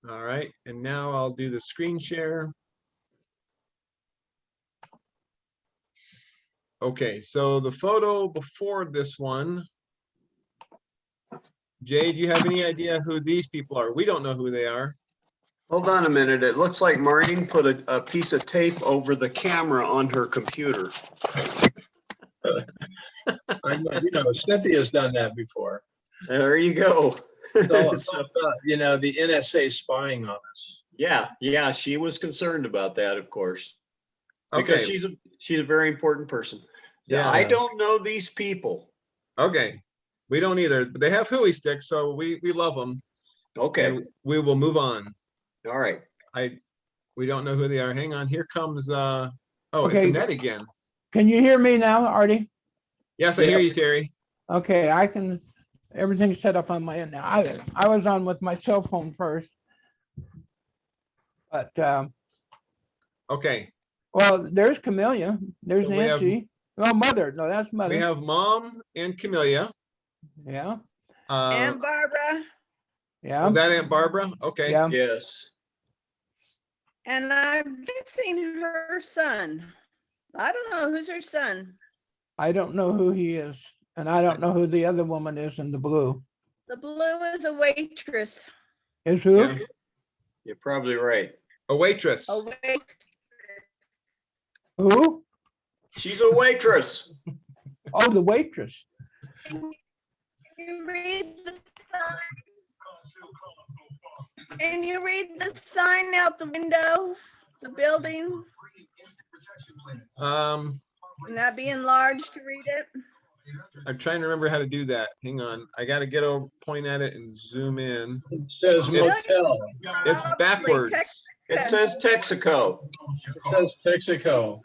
All right, and now I'll do the screen share. Okay, so the photo before this one, Jay, do you have any idea who these people are? We don't know who they are. Hold on a minute. It looks like Maureen put a piece of tape over the camera on her computer. Cynthia's done that before. There you go. So, the NSA spying on us. Yeah, she was concerned about that, of course, because Okay. she's a very important person. Yeah, I don't know these people. Okay, we don't either, but they have hooey sticks, so we love them. Okay, And we will move on. all right. We don't know who they are. Hang on, here comes it's Okay. Annette again. Can you hear me now, Artie? Yes, I hear you, Terry. Okay, everything's set up on my end now. I was on with my cell phone first. But, Okay, well, there's Kamillia, there's So we have- Nancy. Oh, mother, no, that's we mother. have Mom and Kamillia. Yeah, And Barbara, yeah, Was that Aunt Barbara? Okay. yeah. Yes. and I'm missing her son. I don't know who's her son. I don't know who he is, and I don't know who the other woman is in the blue. The blue is a waitress. Is who? Yeah. You're probably right. A waitress. A waitress. Who? She's a waitress. Oh, the waitress. You read the sign. Can you read the sign out the window, the building? Um, Can that be enlarged to read it? I'm trying to remember how to do that. Hang on. I got to get a point at it and zoom in. It says motel. It's backwards. It says Texaco. It says Texaco.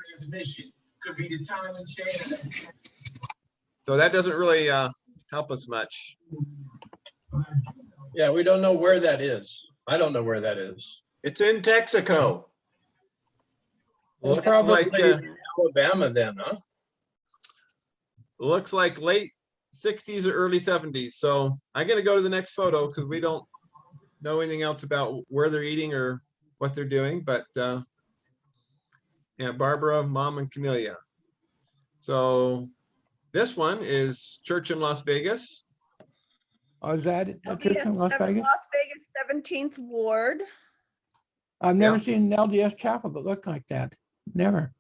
So that doesn't really help us much. Yeah, we don't know where that is. I don't know where that is. It's in Texaco. Looks Probably like Alabama then, huh? looks like late 60s or early 70s. So I'm gonna go to the next photo because we don't know anything else about where they're eating or what they're doing. But yeah, Barbara, Mom, and Kamillia. So this one is church in Las Vegas. Oh, is that it? The LDS church in Las Vegas? Las Vegas 17th Ward. I've never Yeah. seen an LDS chapel that looked like that. Never.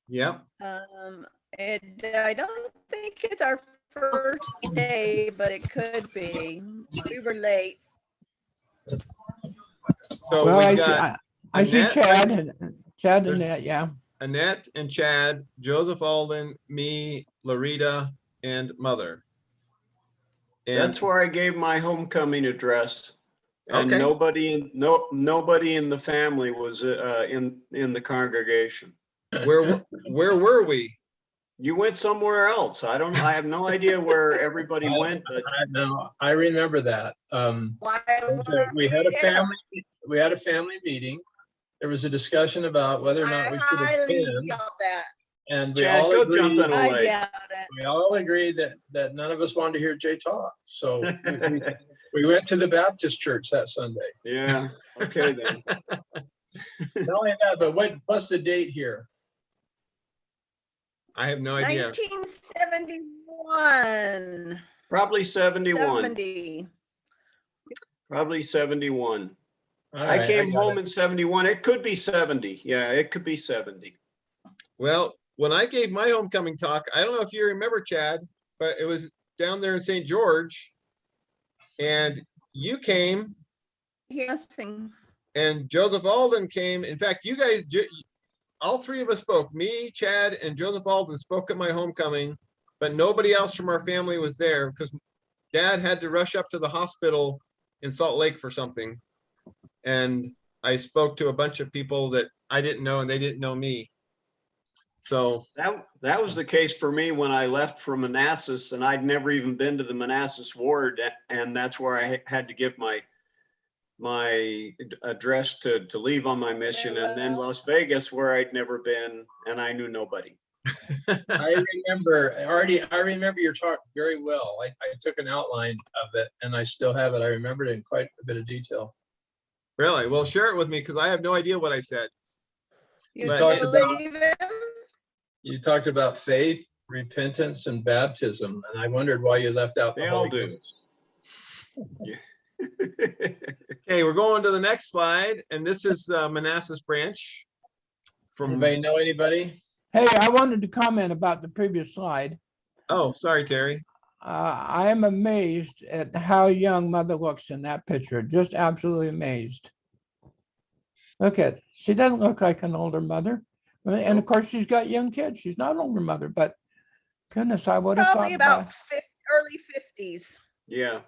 Yep. I don't think it's our first day, but it could be. We were late. So Well, we I got see Annette. Chad and There's- that, yeah. Annette and Chad, Joseph Alden, me, Larita, and Mother. And That's where I gave my homecoming address. And Okay. nobody in the family was in the congregation. where were we? You went somewhere else. I have no idea where everybody went, but I remember that. Why We had a family meeting. There was a discussion about whether or not we should I highly attend. doubt that. And we Chad, all go jump in agreed, I away. doubt it. we all agreed that none of us wanted to hear Jay talk. So we went to the Baptist church that Sunday. Yeah, okay then. Not only that, but what's the date here? I have no idea. 1971. Probably 71. 70. Probably 71. All I right, came got home it. in 71. It could be 70. Yeah, it could be 70. Well, when I gave my homecoming talk, I don't know if you remember, Chad, but it was down there in St. George. And you came Guessing. and Joseph Alden came. In fact, you guys, all three of us spoke. Me, Chad, and Joseph Alden spoke at my homecoming, but nobody else from our family was there because Dad had to rush up to the hospital in Salt Lake for something. And I spoke to a bunch of people that I didn't know and they didn't know me. So That was the case for me when I left from Manassas, and I'd never even been to the Manassas ward, and that's where I had to give my address to leave on my mission, and then Las Vegas, where I'd never been, and I knew nobody. I remember your talk very well. I took an outline of it and I still have it. I remember it in quite a bit of detail. Really? Well, share it with me because I have no idea what I said. You But- talked about- believe him? You talked about faith, repentance, and baptism, and I wondered why you left out. the They all Holy do. Okay, we're going to the next slide, and this is Manassas Branch. From, Anybody know anybody? Hey, I wanted to comment about the previous slide. oh, sorry, Terry. I am amazed at how young Mother looks in that picture, just absolutely amazed. Look at, she doesn't look like an older mother. And of course, she's got young kids. She's not an older mother, but goodness, I would have Probably thought, about early 50s. Yeah,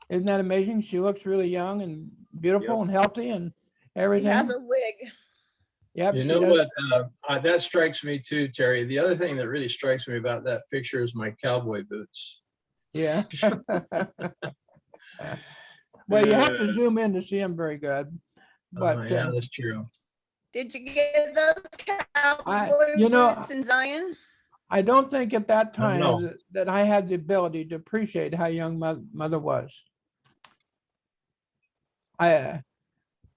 isn't that amazing? She looks really young and beautiful Yep. and healthy and He everything. has a wig. Yep, You she know does. what? That strikes me too, Terry. The other thing that really strikes me about that picture is my cowboy boots. Yeah. Well, you have to Uh, zoom in to see them very good. But Yeah, that's true. Did you get those cowboy you know, boots in Zion? I don't think at that I don't know. time that I had the ability to appreciate how young mother was.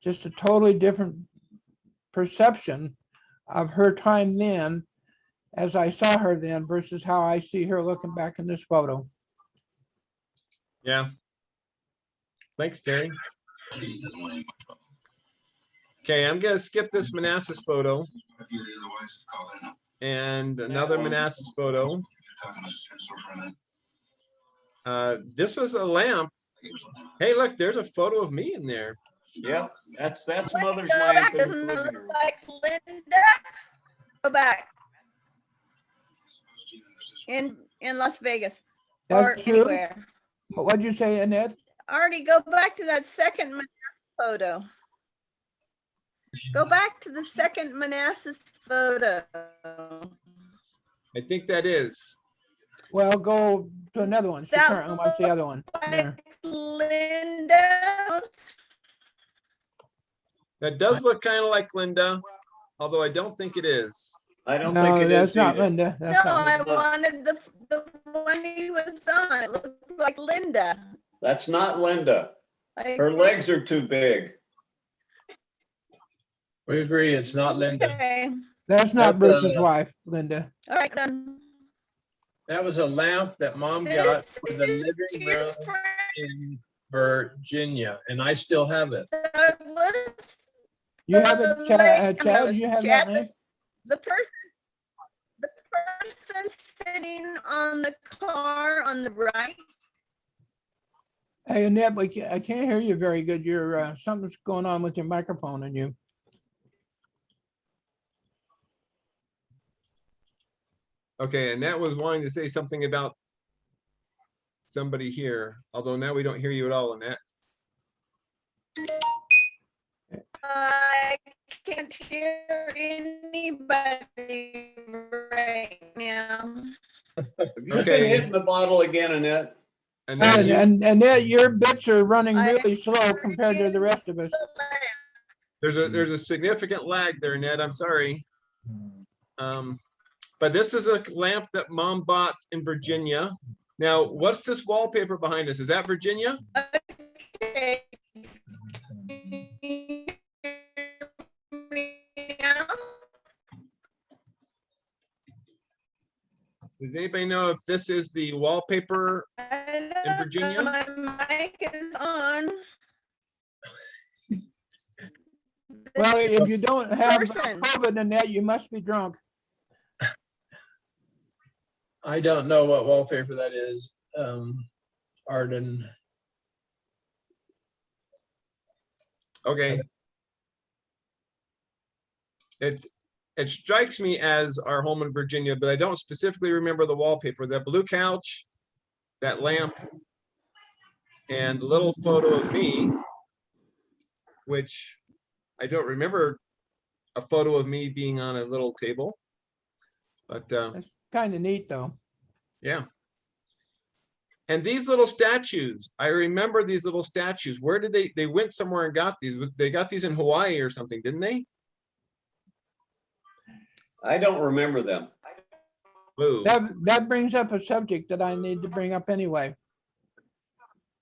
Just a totally different perception of her time then as I saw her then versus how I see her looking back in this photo. Yeah. Thanks, Terry. Okay, I'm gonna skip this Manassas photo. And another Manassas photo. This was a lamp. Hey, look, there's a photo of me in there. yep, that's Let's mother's go lamp back. in the Doesn't it living look room. like Linda? Go back. In Las Vegas or That's true. anywhere. What'd you say, Annette? Artie, go back to that second Manassas photo. Go back to the second Manassas photo. I think that is. Well, go to another one. She That currently wants the other one. There. Like Linda. That does look kind of like Linda, although I don't think it is. I don't think No, it that's is not either. Linda. No, That's not I Linda. wanted the one he was on. It looked like Linda. That's not Linda. Like, Her legs are too big. We agree, it's not Linda. okay. That's not That's, Bruce's wife, Linda. All right, done. That was a lamp that Mom got This for the is living your room friend in Virginia, and I still have it. Douglas. You have it, The Chad? lamp You was have that Chad. lamp? The person sitting on the car on the right. Hey, Annette, I can't hear you very good. You're something's going on with your microphone and you. Okay, and that was wanting to say something about somebody here, although now we don't hear you at all, Annette. I can't hear anybody right now. Have you Okay. been hitting the bottle again, Annette? Annette, And, you- and Annette, your bits are running I really slow compared to the rest of us. there's a significant lag there, Annette. I'm sorry. But this is a lamp that Mom bought in Virginia. Now, what's this wallpaper behind us? Is that Virginia? Okay. Does anybody know if this is the wallpaper? In Virginia? My mic is on. Well, if you don't have Person. COVID, Annette, you must be drunk. I don't know what wallpaper that is. Arden. Okay. It strikes me as our home in Virginia, but I don't specifically remember the wallpaper. That blue couch, that lamp, and a little photo of me, which I don't remember a photo of me being on a little table. But That's kind of neat, though. yeah. And these little statues, I remember these little statues. Where did they went somewhere and got these? They got these in Hawaii or something, didn't they? I don't remember them. Blue. That brings up a subject that I need to bring up anyway.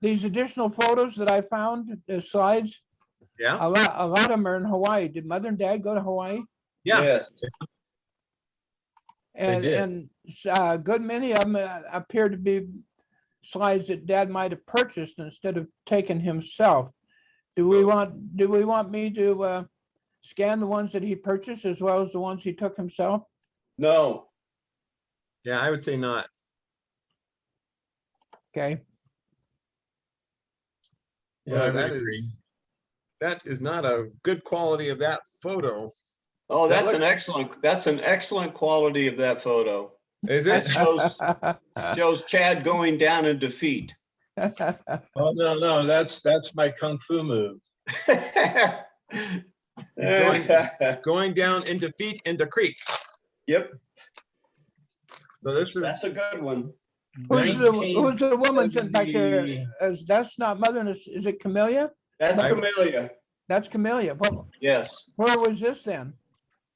These additional photos that I found, the slides, Yeah, A lot of them are in Hawaii. Did mother and dad go to Hawaii? yeah. Yes. And, did. and a good many of them appear to be slides that dad might have purchased instead of taking himself. Do we want me to scan the ones that he purchased as well as the ones he took himself? No. Yeah, I would say not. Okay. Yeah, Well, I would that agree. that is not a good quality of that photo. Oh, That that's an excellent quality of that photo. Is It it? shows Chad going down in defeat. Oh, no, that's my kung fu move. Going down in defeat in the creek. Yep, So this that's is a good one. Who's the woman sitting back there? That's not mother, is it Kamillia? That's Right. Kamillia. That's Kamillia. Yes, Where was this then?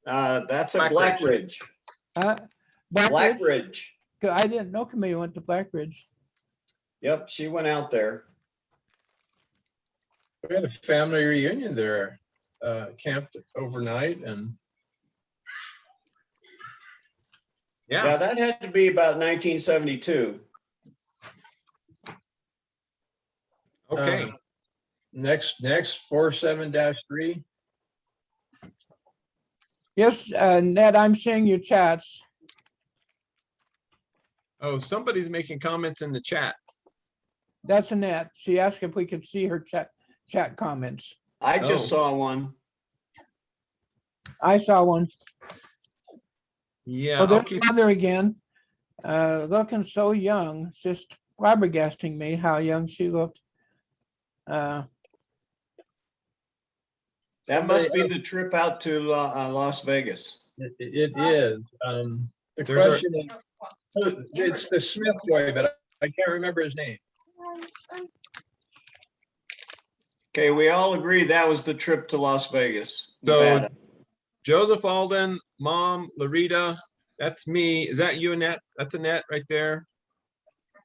that's at Blackridge. Blackridge. Blackridge? Blackridge. I didn't know Kamillia went to Blackridge. Yep, she went out there. We had a family reunion there, camped overnight, and Yeah, yeah. that had to be about 1972. Okay. next 47-3. Yes, Ned, I'm seeing your chats. Oh, somebody's making comments in the chat. That's Annette. She asked if we could see her chat comments. I just Oh. saw one. I saw one. Yeah, Oh, I'll there's keep. mother again. Looking so young. It's just flabbergasting me how young she looked. That must be the trip out to Las Vegas. It is. The There's our- question is, it's the Smith boy, but I can't remember his name. Okay, we all agree that was the trip to Las Vegas, So- Nevada. Joseph Alden, Mom, Larita, that's me. Is that you, Annette? That's Annette right there.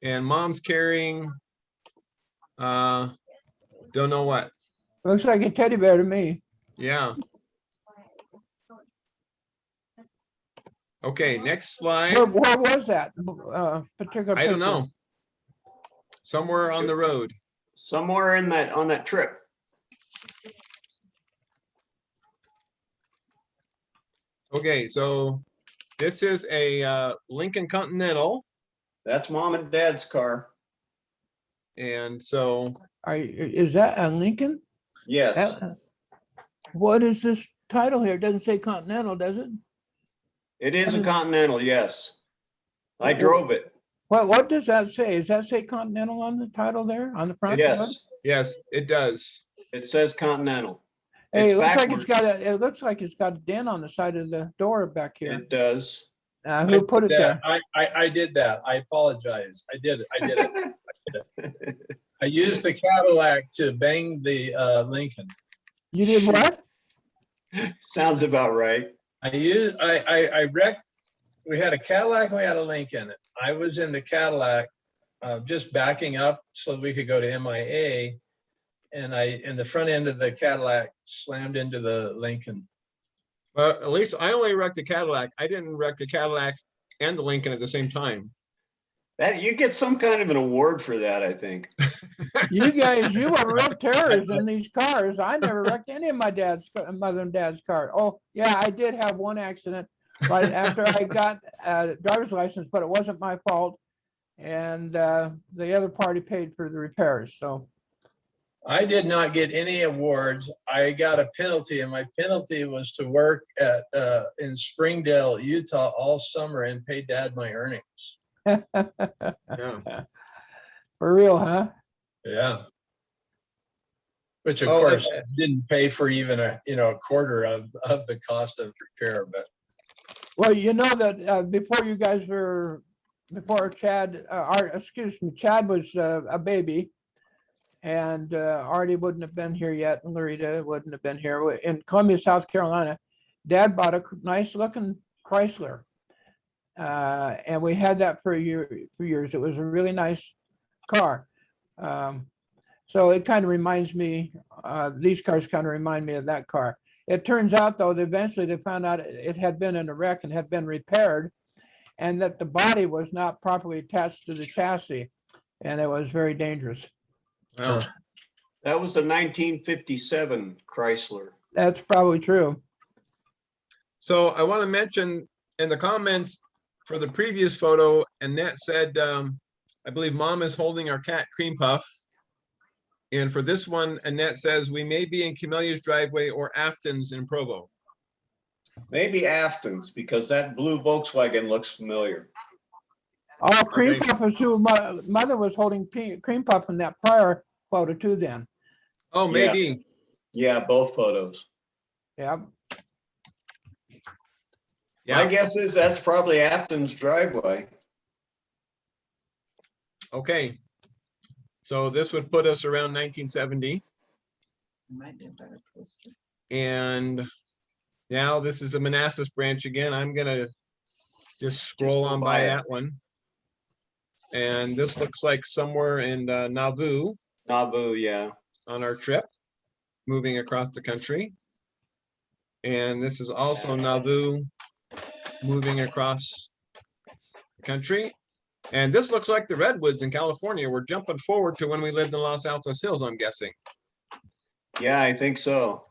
And Mom's carrying, don't know what. Looks like a teddy bear to me. Yeah. Okay, next slide. Where was that particular I don't picture? know. Somewhere on the road. Somewhere in that, on that trip. Okay, so this is a Lincoln Continental. That's Mom and Dad's car. And so, Is that a Lincoln? Yes, What is this title here? It doesn't say Continental, does it? it is a Continental, yes. I drove it. What does that say? Does that say Continental on the title there on the front? Yes, yes, it does. it says Continental. Hey, It's it looks like backward. it looks like it's got a dent on the side of the door back here. It does. Who put it there? I did that. I apologize. I did it. I used the Cadillac to bang the Lincoln. You did what? Sounds about right. I wrecked. We had a Cadillac and we had a Lincoln. I was in the Cadillac, just backing up so we could go to MIA. And the front end of the Cadillac slammed into the Lincoln. Well, at least I only wrecked the Cadillac. I didn't wreck the Cadillac and the Lincoln at the same time. That, you get some kind of an award for that, I think. You guys, you were real terrorists in these cars. I never wrecked any of my mother and dad's car. Oh, yeah, I did have one accident right after I got a driver's license, but it wasn't my fault. And the other party paid for the repairs, so. I did not get any awards. I got a penalty, and my penalty was to work at in Springdale, Utah all summer and pay Dad my earnings. Yeah. For real, huh? Yeah. Which of Oh, course didn't pay for even a quarter of the cost of repair, but Well, you know that before Chad, Chad was a baby. And Artie wouldn't have been here yet, and Larita wouldn't have been here. In Columbia, South Carolina, Dad bought a nice looking Chrysler. And we had that for years. It was a really nice car. So it kind of reminds me, these cars kind of remind me of that car. It turns out though, that eventually they found out it had been in a wreck and had been repaired, and that the body was not properly attached to the chassis, and it was very dangerous. Well, That was a 1957 Chrysler. That's probably true. so I want to mention in the comments for the previous photo, Annette said, I believe mom is holding our cat Cream Puff. And for this one, Annette says, we may be in Kamillia's driveway or Afton's in Provo. Maybe Afton's, because that blue Volkswagen looks familiar. Oh, Cream Okay. Puff was who mother was holding Cream Puff in that prior photo too then. Oh, Yeah. maybe. Yeah, both photos. Yeah. My Yeah, guess is that's probably Afton's driveway. okay. So this would put us around 1970. And now this is the Manassas branch again. I'm gonna just scroll go on by by it. that one. And this looks like somewhere in Nauvoo Nauvoo, yeah. on our trip, moving across the country. And this is also Nauvoo moving across the country. And this looks like the redwoods in California. We're jumping forward to when we lived in Los Altos Hills, I'm guessing. Yeah, I think so.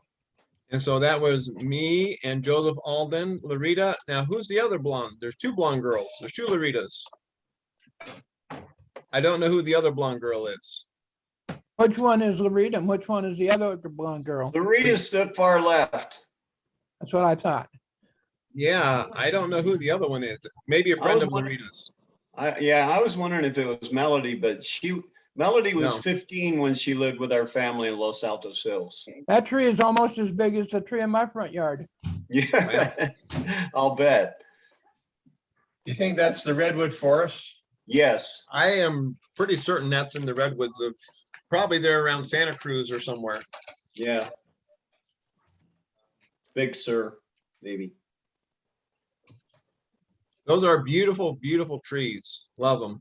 And so that was me and Joseph Alden, Larita. Now, who's the other blonde? There's two blonde girls. There's two Laritas. I don't know who the other blonde girl is. Which one is Larita and which one is the other blonde girl? Larita stood far left. That's what I thought. Yeah, I don't know who the other one is. Maybe a friend was of wondering- Larita's. I was wondering if it was Melody, but Melody was No. 15 when she lived with our family in Los Altos Hills. That tree is almost as big as the tree in my front yard. Yeah, I'll bet. You think that's the redwood forest? Yes, I am pretty certain that's in the redwoods of, probably there around Santa Cruz or somewhere. yeah. Big Sur, maybe. Those are beautiful, beautiful trees. Love them.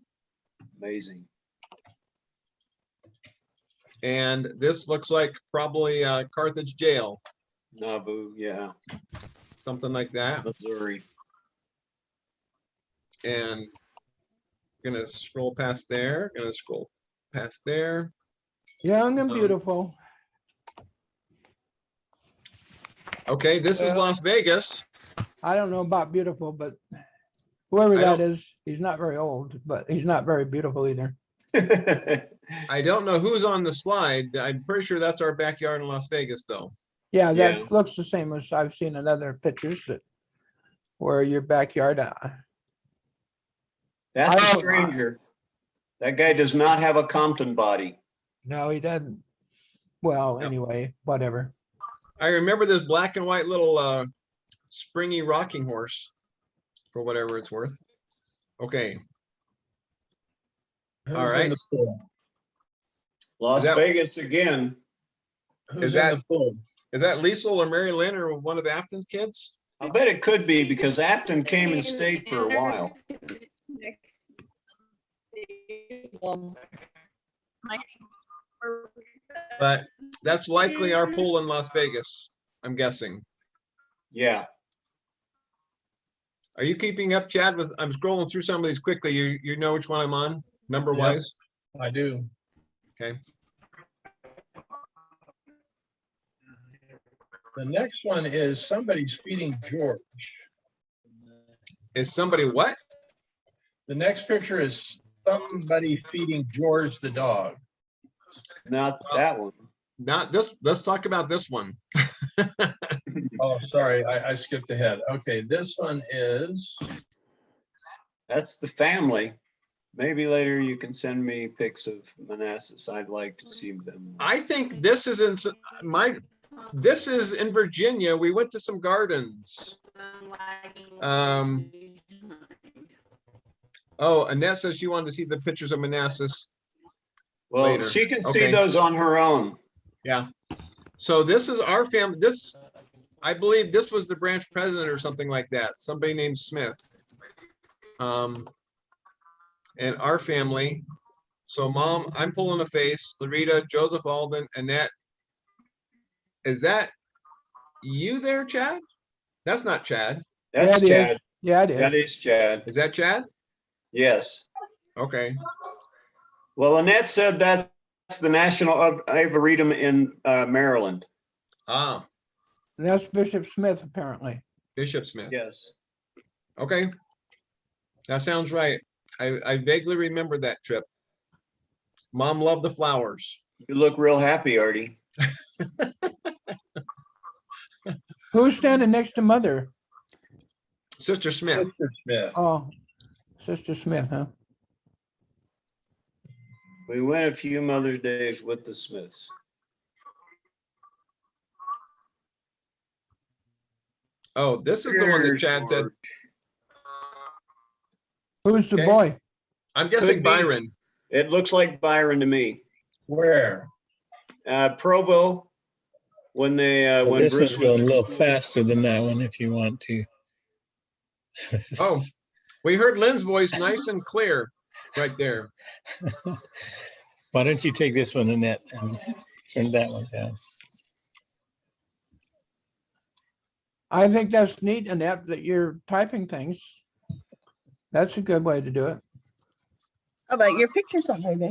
Amazing. And this looks like probably Carthage Jail, Nauvoo, yeah, something like that. Missouri. And gonna scroll past there, gonna scroll past there. Young and Um, beautiful. Okay, this is Well- Las Vegas. I don't know about beautiful, but whoever I that don't- is, he's not very old, but he's not very beautiful either. I don't know who's on the slide. I'm pretty sure that's our backyard in Las Vegas, though. Yeah, Yeah. that looks the same as I've seen in other pictures that where your backyard. That's I a don't- stranger. That guy does not have a Compton body. No, he doesn't. Well, No. anyway, whatever. I remember this black and white little springy rocking horse, for whatever it's worth. Okay, Who's All in right. the pool? Las that- Vegas again. Who's that- in the pool? is that Liesel or Mary Lynn or one of Afton's kids? I bet it could be because Afton came and stayed for a while. But that's likely our pool in Las Vegas, I'm guessing. Yeah, Are you keeping up, Chad? With I'm scrolling through some of these quickly. You know which one I'm on, number Yep. wise? I do. Okay. The next one is somebody's feeding George. Is somebody what? The next picture is somebody feeding George the dog. not that one. Not this. Let's talk about this one. Oh, sorry, I skipped ahead. Okay, this one is, That's the family. Maybe later you can send me pics of Manassas. I'd like to see them. I think this is in this is in Virginia. We went to some gardens. Oh, Annette says she wanted to see the pictures of Manassas. Well, later. she can Okay. see those on her own. Yeah. So this is our family. This, I believe this was the branch president or something like that. Somebody named Smith. And our family. So Mom, I'm pulling a face, Larita, Joseph, Alden, Annette. Is that you there, Chad? That's not Chad. That's Yeah, it is. Chad. Yeah, it That is. is Chad. Is that Chad? Yes. Okay. Well, Annette said that's the National Arboretum in Maryland. Ah, That's Bishop Smith, apparently. Bishop Smith. Yes. Okay. That sounds right. I vaguely remember that trip. Mom loved the flowers. You look real happy, Artie. Who's standing next to Mother? Sister Smith. Mr. Smith. Oh, Sister Smith, huh? We went a few Mother's Days with the Smiths. Oh, this is the one that There's Chad said. George. Who's the Okay. boy? I'm guessing Could be. Byron. It looks like Byron to me. Where? Provo, when they, Well, when this Bruce one's going a was. little faster than that one if you want to. Oh, we heard Lynn's voice nice and clear right there. Why don't you take this one, Annette, and turn that one down? I think that's neat, Annette, that you're typing things. That's a good way to do it. How about your pictures on there, babe?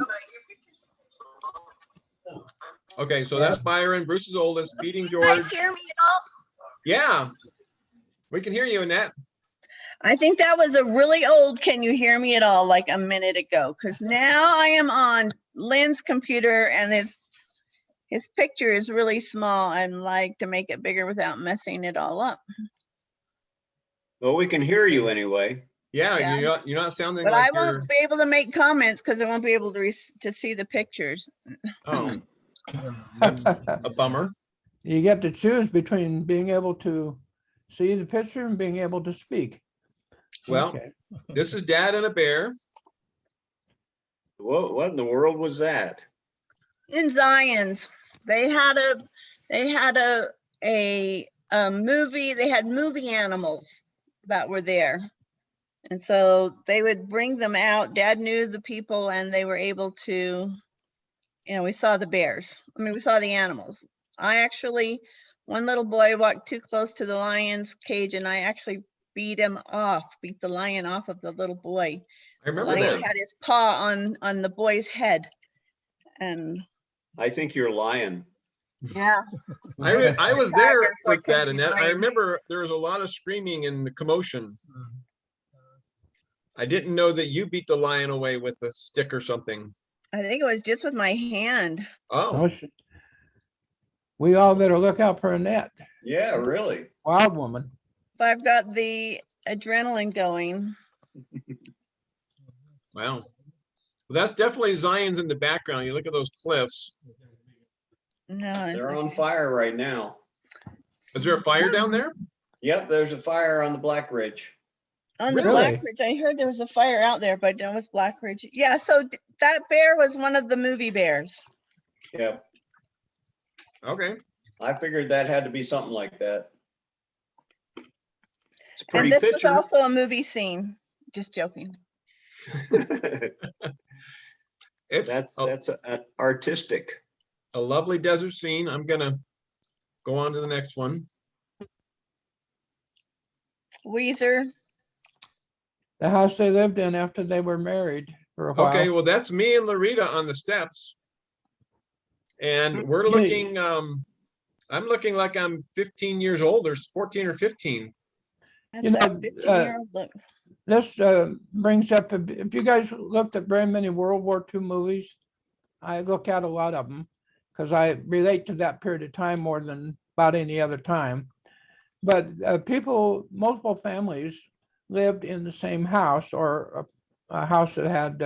Okay, so that's Byron, Bruce's oldest, feeding George. Guys hear me at all? Yeah, we can hear you, Annette. I think that was a really old, can you hear me at all, like a minute ago? Because now I am on Lynn's computer and his picture is really small and like to make it bigger without messing it all up. Well, we can hear you anyway. Yeah, Yeah. you're not sounding But I like you're, won't be able to make comments because I won't be able to see the pictures. oh, that's a bummer. You get to choose between being able to see the picture and being able to speak. Well, Okay. this is Dad and a bear. What in the world was that? In Zion's, they had a movie, they had movie animals that were there. And so they would bring them out. Dad knew the people and they were able to, we saw the bears. I mean, we saw the animals. One little boy walked too close to the lion's cage and I actually beat the lion off of the little boy. I The remember lion that. had his paw on the boy's head. And I think you're lying. yeah, I was there Tigers, for like that, a Annette. I lion. remember there was a lot of screaming and commotion. I didn't know that you beat the lion away with a stick or something. I think it was just with my hand. Oh, Oh, we all better look out for Annette, Yeah, really. wild woman. But I've got the adrenaline going. wow. Well, that's definitely Zion's in the background. You look at those cliffs. No, They're on fire right now. Is there a fire down there? Yep, there's a fire on the Blackridge. on the Really? Blackridge. I heard there was a fire out there, but it was Blackridge. Yeah, so that bear was one of the movie bears. Yep. Okay. I figured that had to be something like that. It's a And pretty this was picture. also a movie scene. Just joking. It's That's artistic. a lovely desert scene. I'm gonna go on to the next one. Weiser. The house they lived in after they were married for a while. Okay, well, that's me and Larita on the steps. And we're Yeah. looking, I'm looking like I'm 15 years old or 14 or 15. That's You know, that 15-year-old look. This brings up, if you guys looked at very many World War II movies, I look at a lot of them because I relate to that period of time more than about any other time. But multiple families lived in the same house or a house that had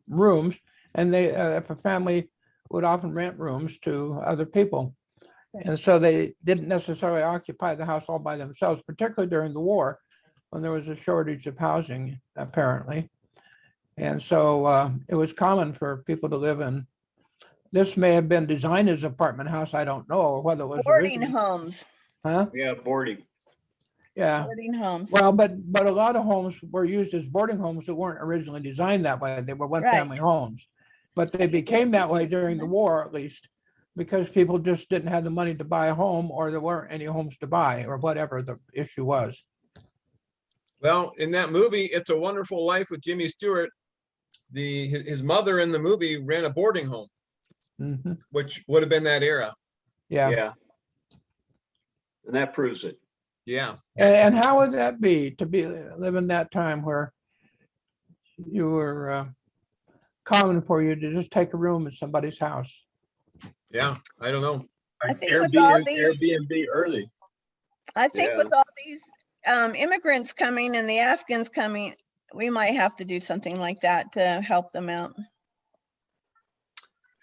rooms, and if a family would often rent rooms to other people. And so they didn't necessarily occupy the house all by themselves, particularly during the war, when there was a shortage of housing, apparently. And so it was common for people to live in, this may have been designed as apartment house, I don't know, or whether it was Boarding originally- homes. Huh? Yeah, boarding. Yeah. Boarding homes. Well, but a lot of homes were used as boarding homes that weren't originally designed that way. They were one Right. family homes. but they became that way during the war, at least, because people just didn't have the money to buy a home, or there weren't any homes to buy, or whatever the issue was. Well, in that movie, It's a Wonderful Life with Jimmy Stewart, his mother in the movie ran a boarding home, Mhm. which would have been that era. Yeah. Yeah. And that proves it. Yeah. And how would that be to live in that time where you were common for you to just take a room at somebody's house? Yeah. I don't know. I Like think with all these- Airbnb early. I think Yeah. with all these immigrants coming and the Afghans coming, we might have to do something like that to help them out. I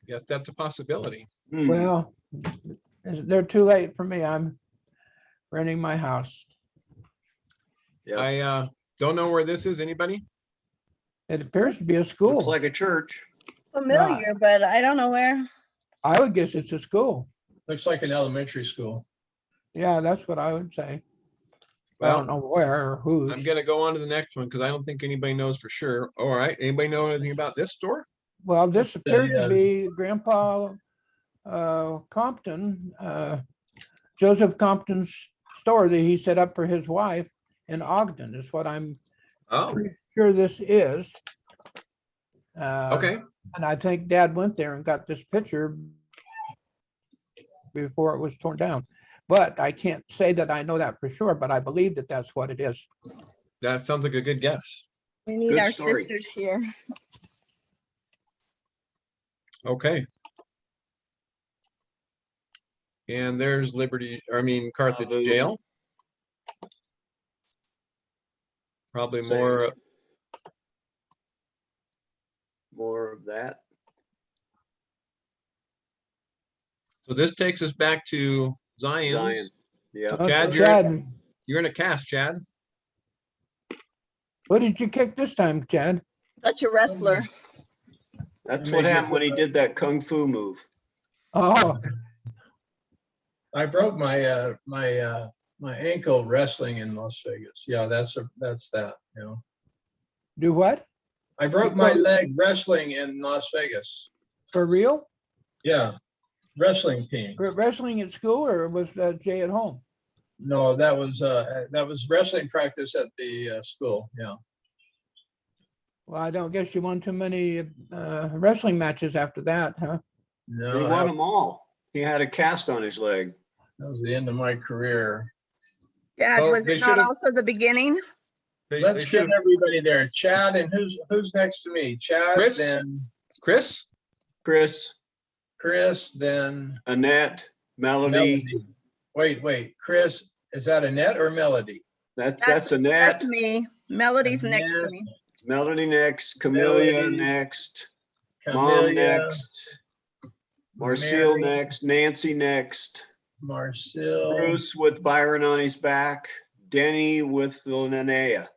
guess that's a possibility. Hmm. Well, they're too late for me. I'm renting my house. Yeah. I don't know where this is. Anybody? It appears to be a school. Looks like a church. Familiar, but I don't know where. I would guess it's a school. Looks like an elementary school. Yeah, that's what I would say. I Well, don't know where or whose. I'm gonna go on to the next one because I don't think anybody knows for sure. All right. Anybody know anything about this store? Well, this appears to yeah. be Grandpa Compton, Joseph Compton's store that he set up for his wife in Ogden, is what I'm Oh, pretty sure this is. okay. And I think Dad went there and got this picture before it was torn down. But I can't say that I know that for sure, but I believe that that's what it is. That sounds like a good guess. We need Good our story. sisters here. Okay. And there's Carthage Boom. Jail. Probably Same. More of that. So this takes us back to Zion. Zion's. Yeah. Oh, Chad, Chad, you're in a cast, Chad. what did you kick this time, Chad? Such a wrestler. That's It what made me happened when he did that kung fu move. Oh, I broke my my ankle wrestling in Las Vegas. Yeah, that's that, you know. do what? I broke my leg wrestling in Las Vegas. For real? Yeah, wrestling team. Wrestling at school, or was Jay at home? No, that was wrestling practice at the school. Yeah. Well, I don't guess you won too many wrestling matches after that, huh? He No, won them all. He had a cast on his leg. that was the end of my career. Dad, Well, was they it not should've- also the beginning? They Let's should get have. everybody there. Chad, and who's next to me? Chad, Chris? then Chris? Chris, then Annette, Melody. Melody. Wait, Chris, is that Annette or Melody? That's Annette. That's me. Melody's next to Annette. me. Melody next. Kamillia Melody. next. Mom Kamillia, next. Marcielle Mary, next. Nancy next. Marcielle. Bruce with Byron on his back. Denny with the Linnea.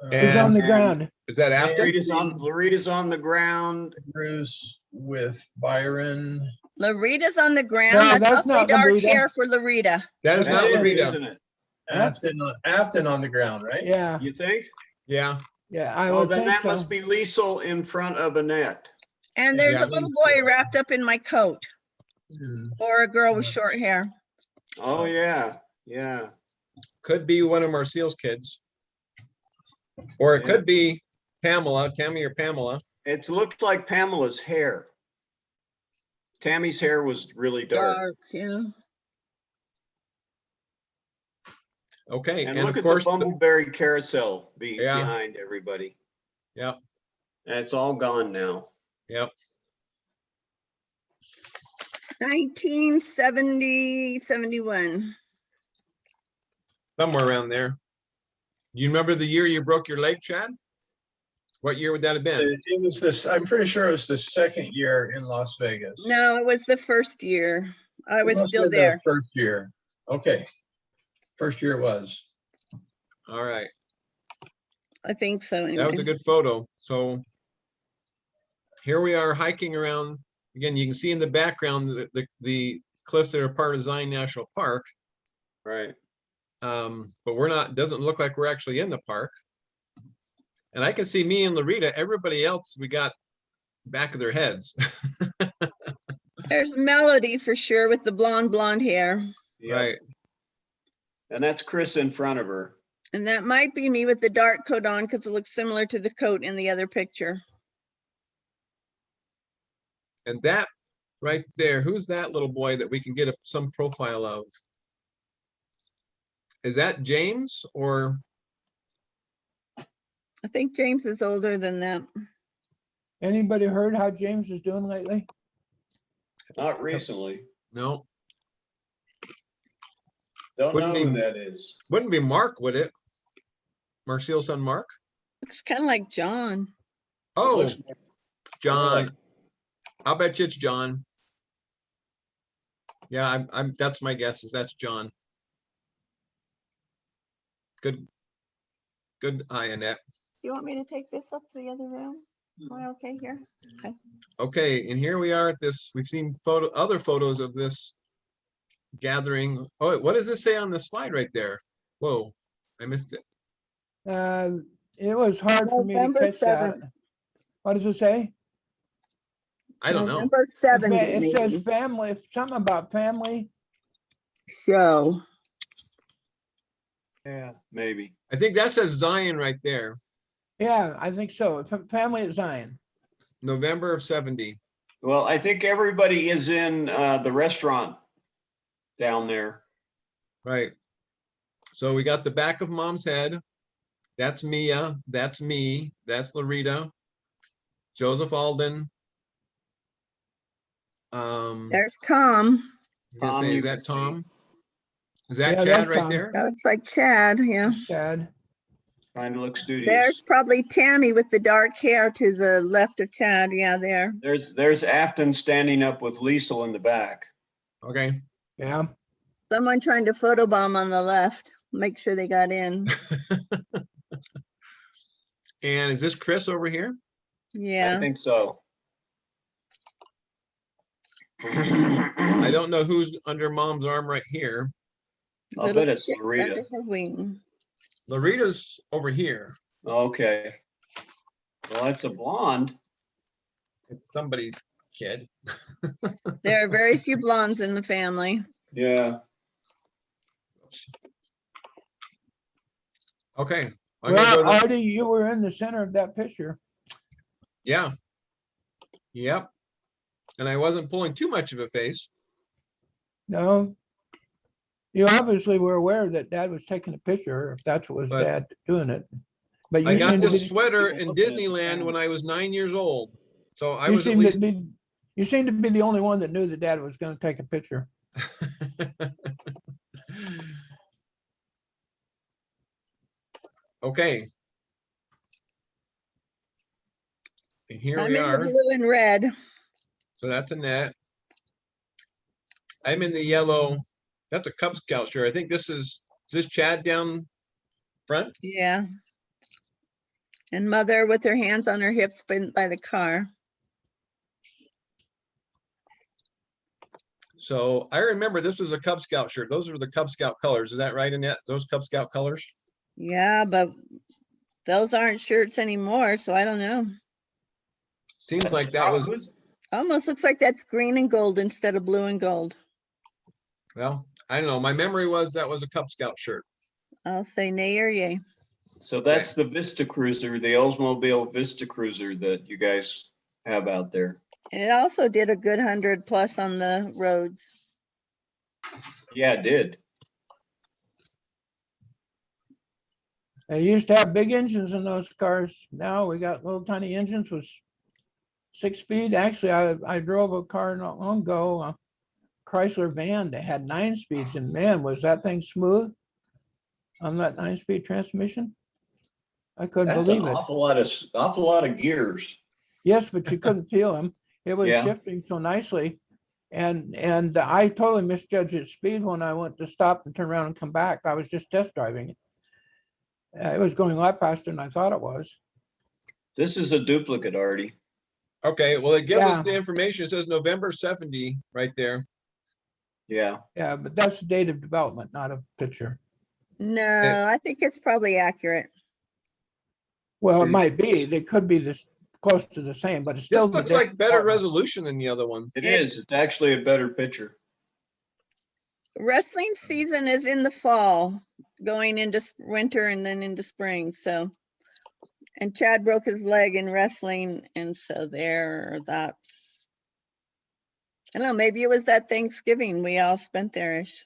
Who's And- on the and- ground? Is that after? Larita's on the ground. Bruce with Byron. Larita's on the ground. No, That's that's awfully not dark Larita. hair for Larita. That is That not is, Larita. isn't it? Afton on the ground, right? Yeah, You think? Yeah. yeah, I Oh, would then think that so. must be Liesel in front of Annette. And there's Yeah. a little boy wrapped up in my coat, Hmm. or a girl with short hair. Oh, yeah, yeah. Could be one of Marcielle's kids. Or it Yeah. could be Pamela, Tammy or Pamela. It's looked like Pamela's hair. Tammy's hair was really dark. Yeah. Okay. And And look of at the course, bumbleberry carousel Yeah. behind everybody. Yep. And it's all gone now. Yep. 1970, 71. Somewhere around there. Do you remember the year you broke your leg, Chad? What year would that have been? It was this, I'm pretty sure it was the second year in Las Vegas. No, it was the first year. I It was must have still been the there. First year. Okay. First year it was. All right. I think so. That was a Anyway. good photo. So here we are hiking around. Again, you can see in the background the cliffs that are part of Zion National Park. Right. But we're not, doesn't look like we're actually in the park. And I can see me and Larita, everybody else, we got back of their heads. There's Melody for sure with the blonde hair. Yep. Right. And that's Chris in front of her. And that might be me with the dark coat on because it looks similar to the coat in the other picture. And that right there, who's that little boy that we can get some profile of? Is that James or? I think James is older than that. Anybody heard how James is doing lately? Not recently. No, Don't Wouldn't know who be- that is. wouldn't be Mark, would it? Marcielle's son, Mark? Looks kind of like John. Oh, Looks John. like- I'll bet you it's John. Yeah, that's my guess is that's John. Good eye, Annette. You want me to take this up to the other room? Am I okay here? Okay. Okay, and here we are at this, we've seen other photos of this gathering. Oh, what does this say on the slide right there? Whoa, I missed it. It was hard for me to November catch that. 7th. What does it say? I don't know. November 7th. It says family, something about family. Show. Yeah, maybe. I think that says Zion right there, Yeah, I think so. Family at Zion. November of 70. Well, I think everybody is in the restaurant down there. Right. So we got the back of mom's head. That's Mia. That's me. That's Larita. Joseph Alden. There's Tom. I'm gonna Tom, say, you is that can see. Tom? Is that Yeah, Chad that's right Tom. there? That looks like Chad, yeah. Chad. Kind of looks There's studious. probably Tammy with the dark hair to the left of Chad. Yeah, there. There's Afton standing up with Liesel in the back. Okay. Yeah. Someone trying to photobomb on the left. Make sure they got in. And is this Chris over here? I Yeah. think so. I don't know who's under mom's arm right here. I'll Little bet it's chick Larita. under her wing. Larita's over here. Okay. Well, that's a blonde. It's somebody's kid. There are very few blondes in the family. Yeah. Okay. I'm gonna go Well, to- Artie, you were in the center of that picture. Yeah. Yep. And I wasn't pulling too much of a face. No. You obviously were aware that Dad was taking a picture, if that's what was But- Dad doing it. But I you got seem to this be, sweater people in looking at the Disneyland camera. when I was 9 years old. So I you was at seem to least. be, you seem to be the only one that knew that Dad was gonna take a picture. Okay. And here I'm we in the are. blue and red. So that's Annette. I'm in the yellow. That's a Cub Scout shirt. I think is this Chad down front? Yeah. And Mother with her hands on her hips by the car. So I remember this was a Cub Scout shirt. Those were the Cub Scout colors. Is that right, Annette? Those Cub Scout colors? Yeah, but those aren't shirts anymore, so I don't know. Seems like that was, Who's- Almost looks like that's green and gold instead of blue and gold. well, I don't know. My memory was that was a Cub Scout shirt. I'll say nay or yay. So that's the Vista Cruiser, the Oldsmobile Vista Cruiser that you guys have out there. And it also did a good 100+ on the roads. Yeah, it did. They used to have big engines in those cars. Now we got little tiny engines with 6-speed. Actually, I drove a car not long ago, a Chrysler van that had 9 speeds, and man, was that thing smooth on that 9-speed transmission. I couldn't That's an believe it. awful lot of gears. Yes, but you couldn't feel them. It was Yeah. shifting so nicely. And I totally misjudged its speed when I went to stop and turn around and come back. I was just test driving it. It was going a lot faster than I thought it was. This is a duplicate, Artie. Okay, well, it gives us Yeah. the information. It says November 70 right there. Yeah. Yeah, but that's the date of development, not a picture. No, I think it's probably accurate. Well, it Mm. might be. They could be this close to the same, but it's still. This the looks like different better photo. resolution than the other one. It is. It's actually a better picture. Wrestling season is in the fall, going into winter and then into spring, so. And Chad broke his leg in wrestling, and so that's. I don't know, maybe it was that Thanksgiving we all spent there. This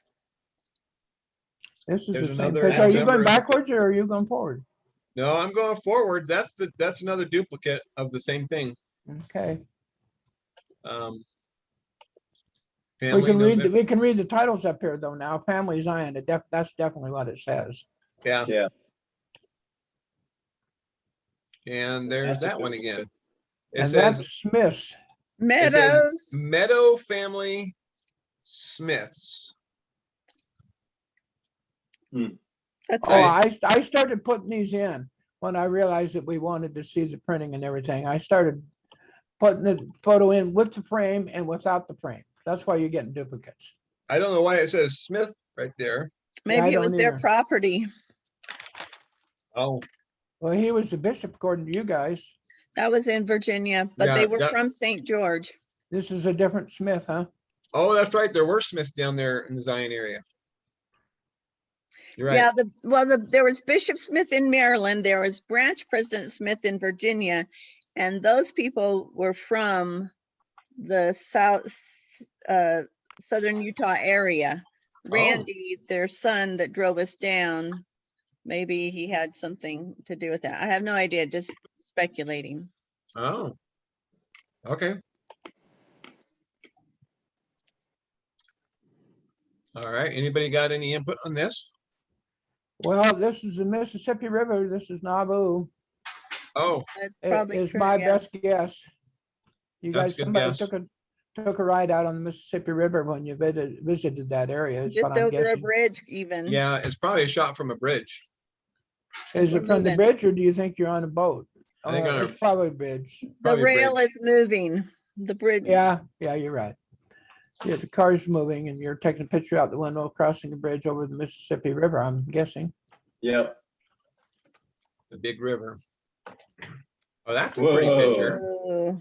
is There's the same another picture. Are you December. going backwards or are you going forward? No, I'm going forwards. That's another duplicate of the same thing. Okay. Family We can read the titles up here though now. Family Zion, that's definitely what it says. Yeah, Yeah. and there's That's a that one good again. one. It And says, that's Smith's. it says Meadows, Meadow Family Smiths. that's Oh, right. I started putting these in when I realized that we wanted to see the printing and everything. I started putting the photo in with the frame and without the frame. That's why you're getting duplicates. I don't know why it says Smith right there. Maybe it was don't their either. property. Oh, Well, he was the bishop according to you guys. That was in Virginia, but Yeah, they were that- from St. George. This is a different Smith, huh? oh, that's right. There were Smiths down there in the Zion area. You're right. Yeah, there was Bishop Smith in Maryland, there was Branch President Smith in Virginia, and those people were from the southern Utah area. Randy, their son that drove us down, maybe he had something to do with that. I have no idea, just speculating. Oh, okay. All right. Anybody got any input on this? Well, this is the Mississippi River. This is Nauvoo. Oh, That's It probably is true, my yeah. best guess. You That's guys, a good somebody guess. took a ride out on the Mississippi River when you visited that area. Is Just what I'm over a guessing. bridge even. yeah, it's probably a shot from a bridge. Is We're it from the moving. bridge or do you think you're on a boat? I think on a- It's probably a bridge. The probably rail bridge. is moving, the bridge. Yeah, you're right. Yeah, the car's moving and you're taking a picture out the window, crossing the bridge over the Mississippi River, I'm guessing. Yep. The big river. Oh, that's a pretty Whoa. picture. Oh,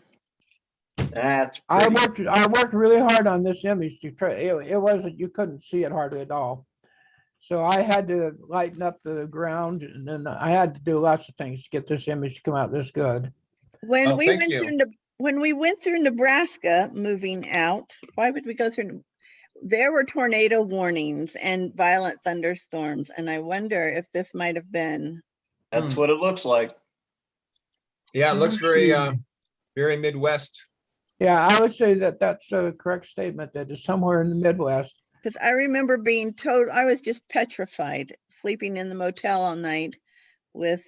That's I pretty. worked really hard on this image to try, it wasn't, you couldn't see it hardly at all. So I had to lighten up the ground and then I had to do lots of things to get this image to come out this good. When Oh, we thank went you. through, when we went through Nebraska, moving out, why would we go through? There were tornado warnings and violent thunderstorms, and I wonder if this might have been. That's what it looks like. Yeah, it looks very, very Midwest. Yeah, I would say that that's a correct statement, that is somewhere in the Midwest. Because I remember being told, I was just petrified, sleeping in the motel all night with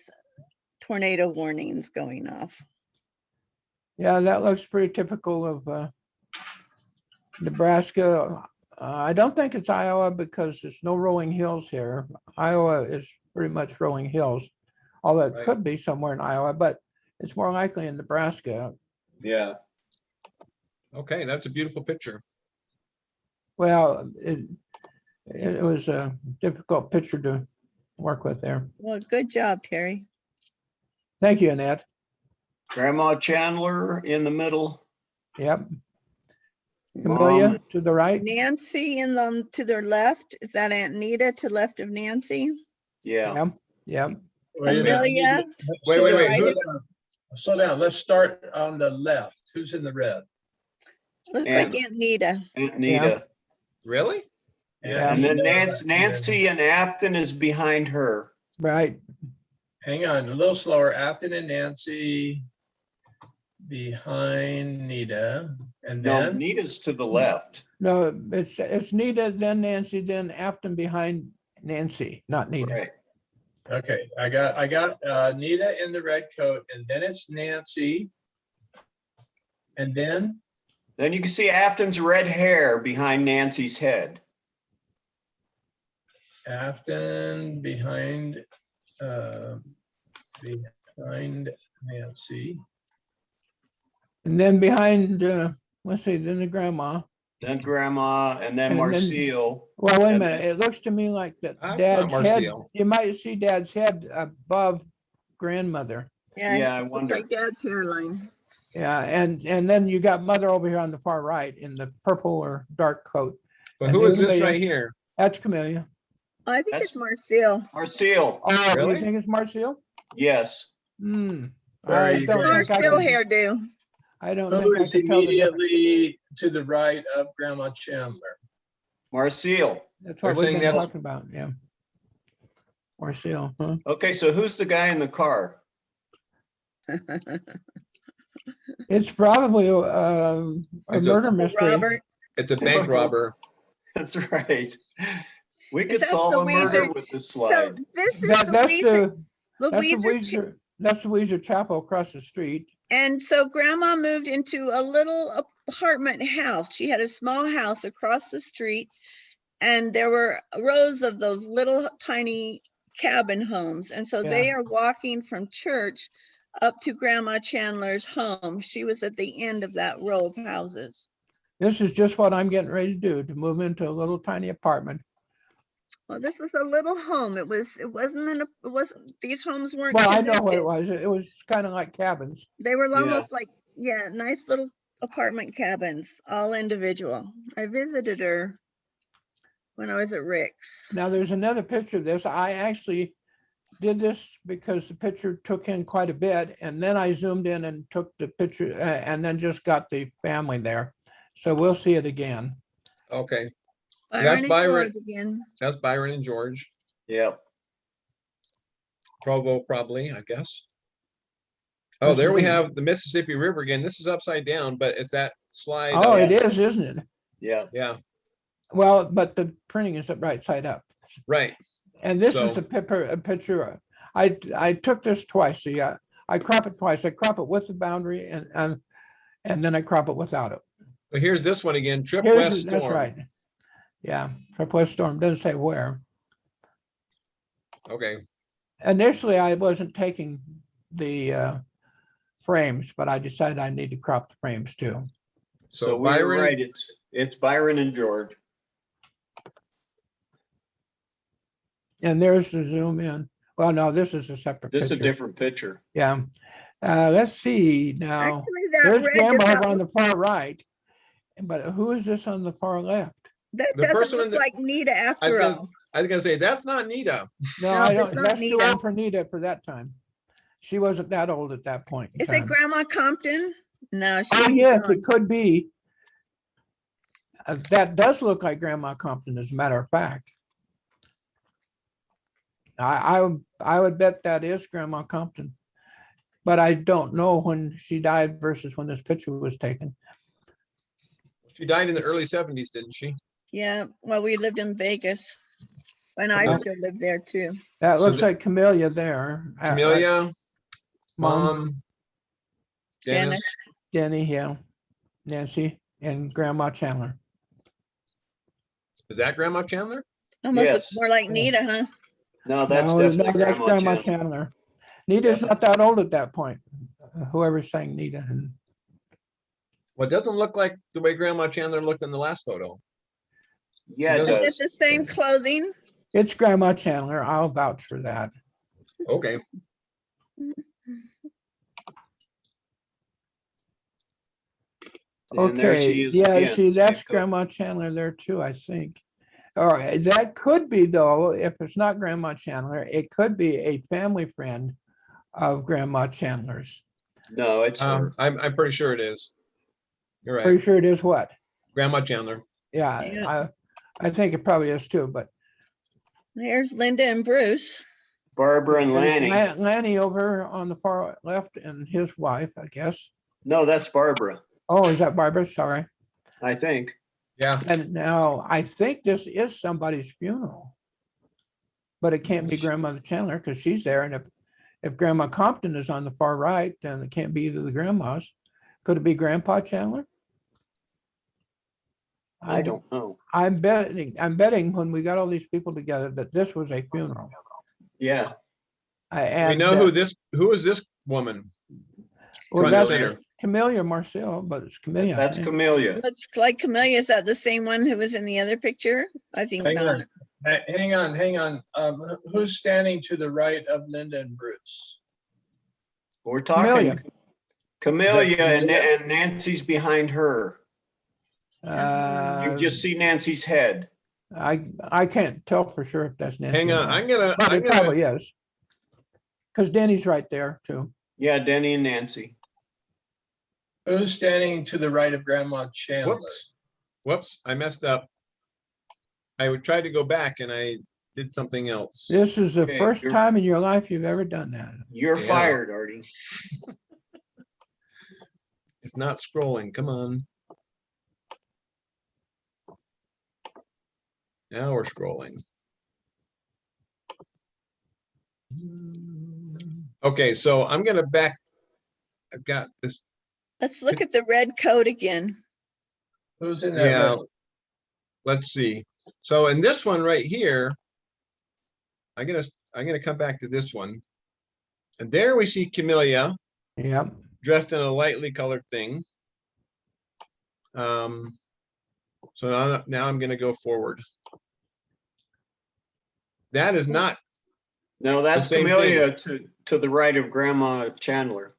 tornado warnings going off. Yeah, that looks pretty typical of Nebraska. I don't think it's Iowa because there's no rolling hills here. Iowa is pretty much rolling hills, although it Right. could be somewhere in Iowa, but it's more likely in Nebraska. Yeah. Okay, that's a beautiful picture. Well, it was a difficult picture to work with there. Well, good job, Terry. Thank you, Annette. Grandma Chandler in the middle. Yep. Mom, Kamillia to the right. Nancy in the, to their left, is that Aunt Nita to left of Nancy? yeah. Yep. Yep. Wait a minute, I need to- Kamillia, Wait, slow wait, wait, down, who- slow down. Slow down, let's start on the left. Who's in the red? looks And- like Aunt Nita. Aunt Nita. Really? Yeah. And then Nancy and Afton is behind her. Right. Hang on, a little slower. Afton and Nancy behind Nita, and No, then, Nita's to the left. No, it's Nita, then Nancy, then Afton behind Nancy, not Nita. Right. okay, I got Nita in the red coat, and then it's Nancy. And then, Then you can see Afton's red hair behind Nancy's head. Afton behind Nancy. And then behind, let's see, then the grandma. Then Grandma, and then And then- Marcielle. Well, wait a And minute. It looks to me like that That's not dad's head, Marcielle. you might see dad's head above grandmother. Yeah, I looks wonder. like Dad's hairline. Yeah, and then you got mother over here on the far right in the purple or dark coat. But And who the is this other right lady- here? That's Kamillia. I think That's- it's Marcielle. Marcielle, Oh, you Really? think it's Marcielle? yes. Hmm. Very, I don't very think I Marcielle can, hairdo. I don't Who think I is can tell the difference. immediately to the right of Grandma Chandler? Marcielle. That's what They're we've saying been that's- talking about, yeah. Marcielle, huh? Okay, so who's the guy in the car? It's probably a It's a- murder mystery. Robert. It's a bank robber. That's right. We could that solve the a murder Weiser? with this So slide. this is That, the that's Weiser, the, that's the Weiser ch- Weiser, that's the Weiser Chapel across the street. And so grandma moved into a little apartment house. She had a small house across the street. And there were rows of those little tiny cabin homes. And so they are walking from church up to Grandma Chandler's home. She was at the end of that row of houses. This is just what I'm getting ready to do, to move into a little tiny apartment. Well, this was a little home. It wasn't, these homes weren't Well, I know what it connected. was. It was kind of like cabins. They were Yeah. almost like, yeah, nice little apartment cabins, all individual. I visited her when I was at Rick's. Now, there's another picture of this. I actually did this because the picture took in quite a bit, and then I zoomed in and took the picture and then just got the family there. So we'll see it again. Okay, Byron and Byron. George again. that's Byron and George. Yep. Provo probably, I guess. Oh, there we have the Mississippi River again. This is upside down, but it's that slide. Oh, of- it is, isn't it? Yeah. Yeah, Well, but the printing is right side up. right. And this So- is a picture. I took this twice. See, I crop it twice. I crop it with the boundary and then I crop it without it. But here's this one again, Trip Here's West that's Storm. right. Yeah, Tripwest Storm doesn't say where. Okay, Initially, I wasn't taking the frames, but I decided I need to crop the frames too. So we were Byron, right. It's Byron and George. And there's the zoom in. Well, no, this is a separate This is a picture. different picture. Yeah. Let's see now. Actually, that There's red does grandma not over on look- the far right. But who is this on the far left? that the person doesn't in look the- like Nita I was after gonna, all. I was gonna say, that's not Nita. No, No, I it's don't, not that's too Nita. old for Nita for that time. She wasn't that old at that point. in Is it time. Grandma Compton? No, Oh, she's yes, gone. it could be. That does look like Grandma Compton, as a matter of fact. I would bet that is Grandma Compton. But I don't know when she died versus when this picture was taken. She died in the early 70s, didn't she? Yeah, well, we lived in Vegas. And I Okay. still live there too. That So looks the- like Kamillia there. Kamillia, Mom, Mom, Dennis. Denny, yeah, Nancy, and Grandma Chandler. Is that Grandma Chandler? Almost looks Yes. more like Nita, huh? No, that's No, definitely that's Grandma Chandler. Chandler. Nita's Yeah. not that old at that point. Whoever's saying Nita. And Well, it doesn't look like the way Grandma Chandler looked in the last photo. Yeah, it Is Is does. it the same clothing? it's Grandma Chandler. I'll vouch for that. Okay, And there Okay, she is yeah, again, see, same that's coat. Grandma Chandler there too, I think. All right, that could be though, if it's not Grandma Chandler, it could be a family friend of Grandma Chandler's. No, it's her. I'm pretty sure it is. You're Pretty right, sure it is what? Grandma Chandler. Yeah, Yeah. I think it probably is too, but. There's Linda and Bruce. Barbara and there's Lanny. Lanny over on the far left and his wife, I guess. No, that's Barbara, Oh, is that Barbara? Sorry. I think. Yeah, And now I think this is somebody's funeral. But it can't be Grandmother Chandler because she's there. And if Grandma Compton is on the far right, then it can't be either of the grandmas. Could it be Grandpa Chandler? I don't know. I'm betting when we got all these people together that this was a funeral. Yeah, we know who is this woman? Well, front and that's center. Kamillia Marcielle, but it's Kamillia. I that's think. Kamillia. Looks like Kamillia. Is that the same one who was in the other picture? I think Hang not. on. Hang on. Who's standing to the right of Linda and Bruce? We're talking Kamillia and Kamillia? and Nancy's behind her. You can just see Nancy's head. I can't tell for sure if that's Nancy. Hang or on, not, but it probably is. Because Danny's right there too. Yeah, Denny and Nancy. Who's standing to the right of Grandma Chandler? Whoops, I messed up. I tried to go back and I did something else. This is the Okay, first you're- time in your life you've ever done that. You're Yeah. fired, Artie. It's not scrolling, come on. Now we're scrolling. Okay, so I'm gonna back. I've got this, Let's look at the red coat again. Who's in that? yeah. red- Let's see. So in this one right here, I'm gonna come back to this one. And there we see Kamillia Yep. dressed in a lightly colored thing. So now I'm gonna go forward. That is not, No, that's same Kamillia to the right of Grandma Chandler.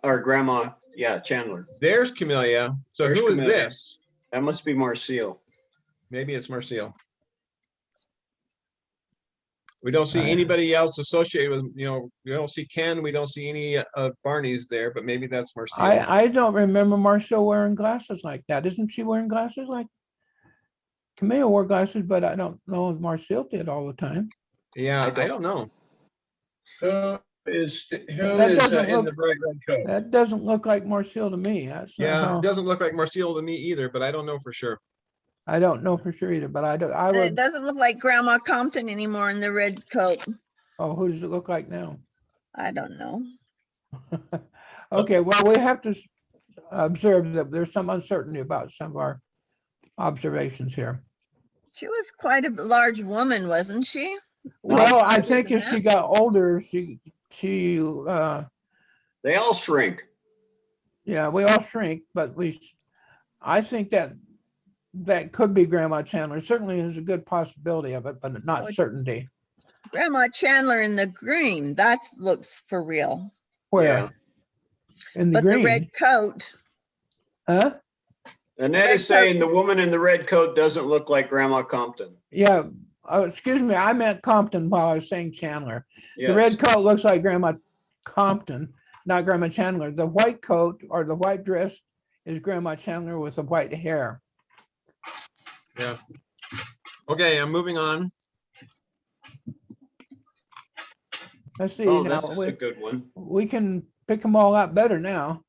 Or Grandma, yeah, Chandler. there's Kamillia. So There's who is Kamillia. this? That must be Marcielle. Maybe it's Marcielle. We don't see I- anybody else associated with, we don't see Ken, we don't see any Barney's there, but maybe that's Marcielle. I don't remember Marcielle wearing glasses like that. Isn't she wearing glasses like? Camille wore glasses, but I don't know if Marcielle did all the time. Yeah, I I don't know. Who is That doesn't in the look- bright red coat? That doesn't look like Marcielle to me. That's not Yeah, how- it doesn't look like Marcielle to me either, but I don't know for sure. I don't know for sure either, but I And it would, doesn't look like Grandma Compton anymore in the red coat. oh, who does it look like now? I don't know. Okay, well, we have to observe that there's some uncertainty about some of our observations here. She was quite a large woman, wasn't she? Well, I larger think than as she that. got older, They all shrink. yeah, we all shrink, but I think that could be Grandma Chandler. Certainly is a good possibility of it, but not Oh, certainty. Grandma Chandler in the green, that looks for real. Where? In the But the green? red coat, Huh? Annette red is saying coat- the woman in the red coat doesn't look like Grandma Compton. Yeah, excuse me, I meant Compton while I was saying Chandler. The Yes. red coat looks like Grandma Compton, not Grandma Chandler. The white coat or the white dress is Grandma Chandler with the white hair. Yeah. Okay, I'm moving on. Let's see, Oh, now this is a good one. we can pick them all out better now.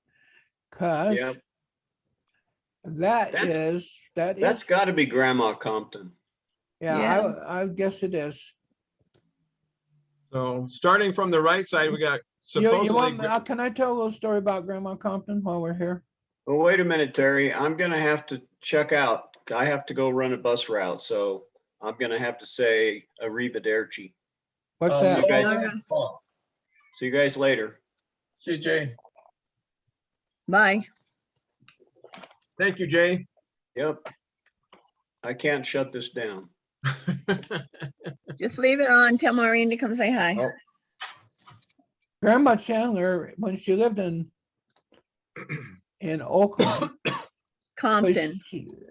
Cause Yeah, that That's- is, that's got to be Grandma Compton. yeah, Yeah. I guess it is. So starting from the right side, we got You supposedly, want, can I tell a little story about Grandma Compton while we're here? Well, wait a minute, Terry. I'm gonna have to check out. I have to go run a bus route, so I'm gonna have to say arrivederci. What's Oh, that? you guys- Later. Oh, See you guys later. see, Jay. bye. thank you, Jay. Yep. I can't shut this down. Just leave it on. Tell Maureen to come say hi. Oh. Grandma Chandler, when she lived in Oakland. but Compton.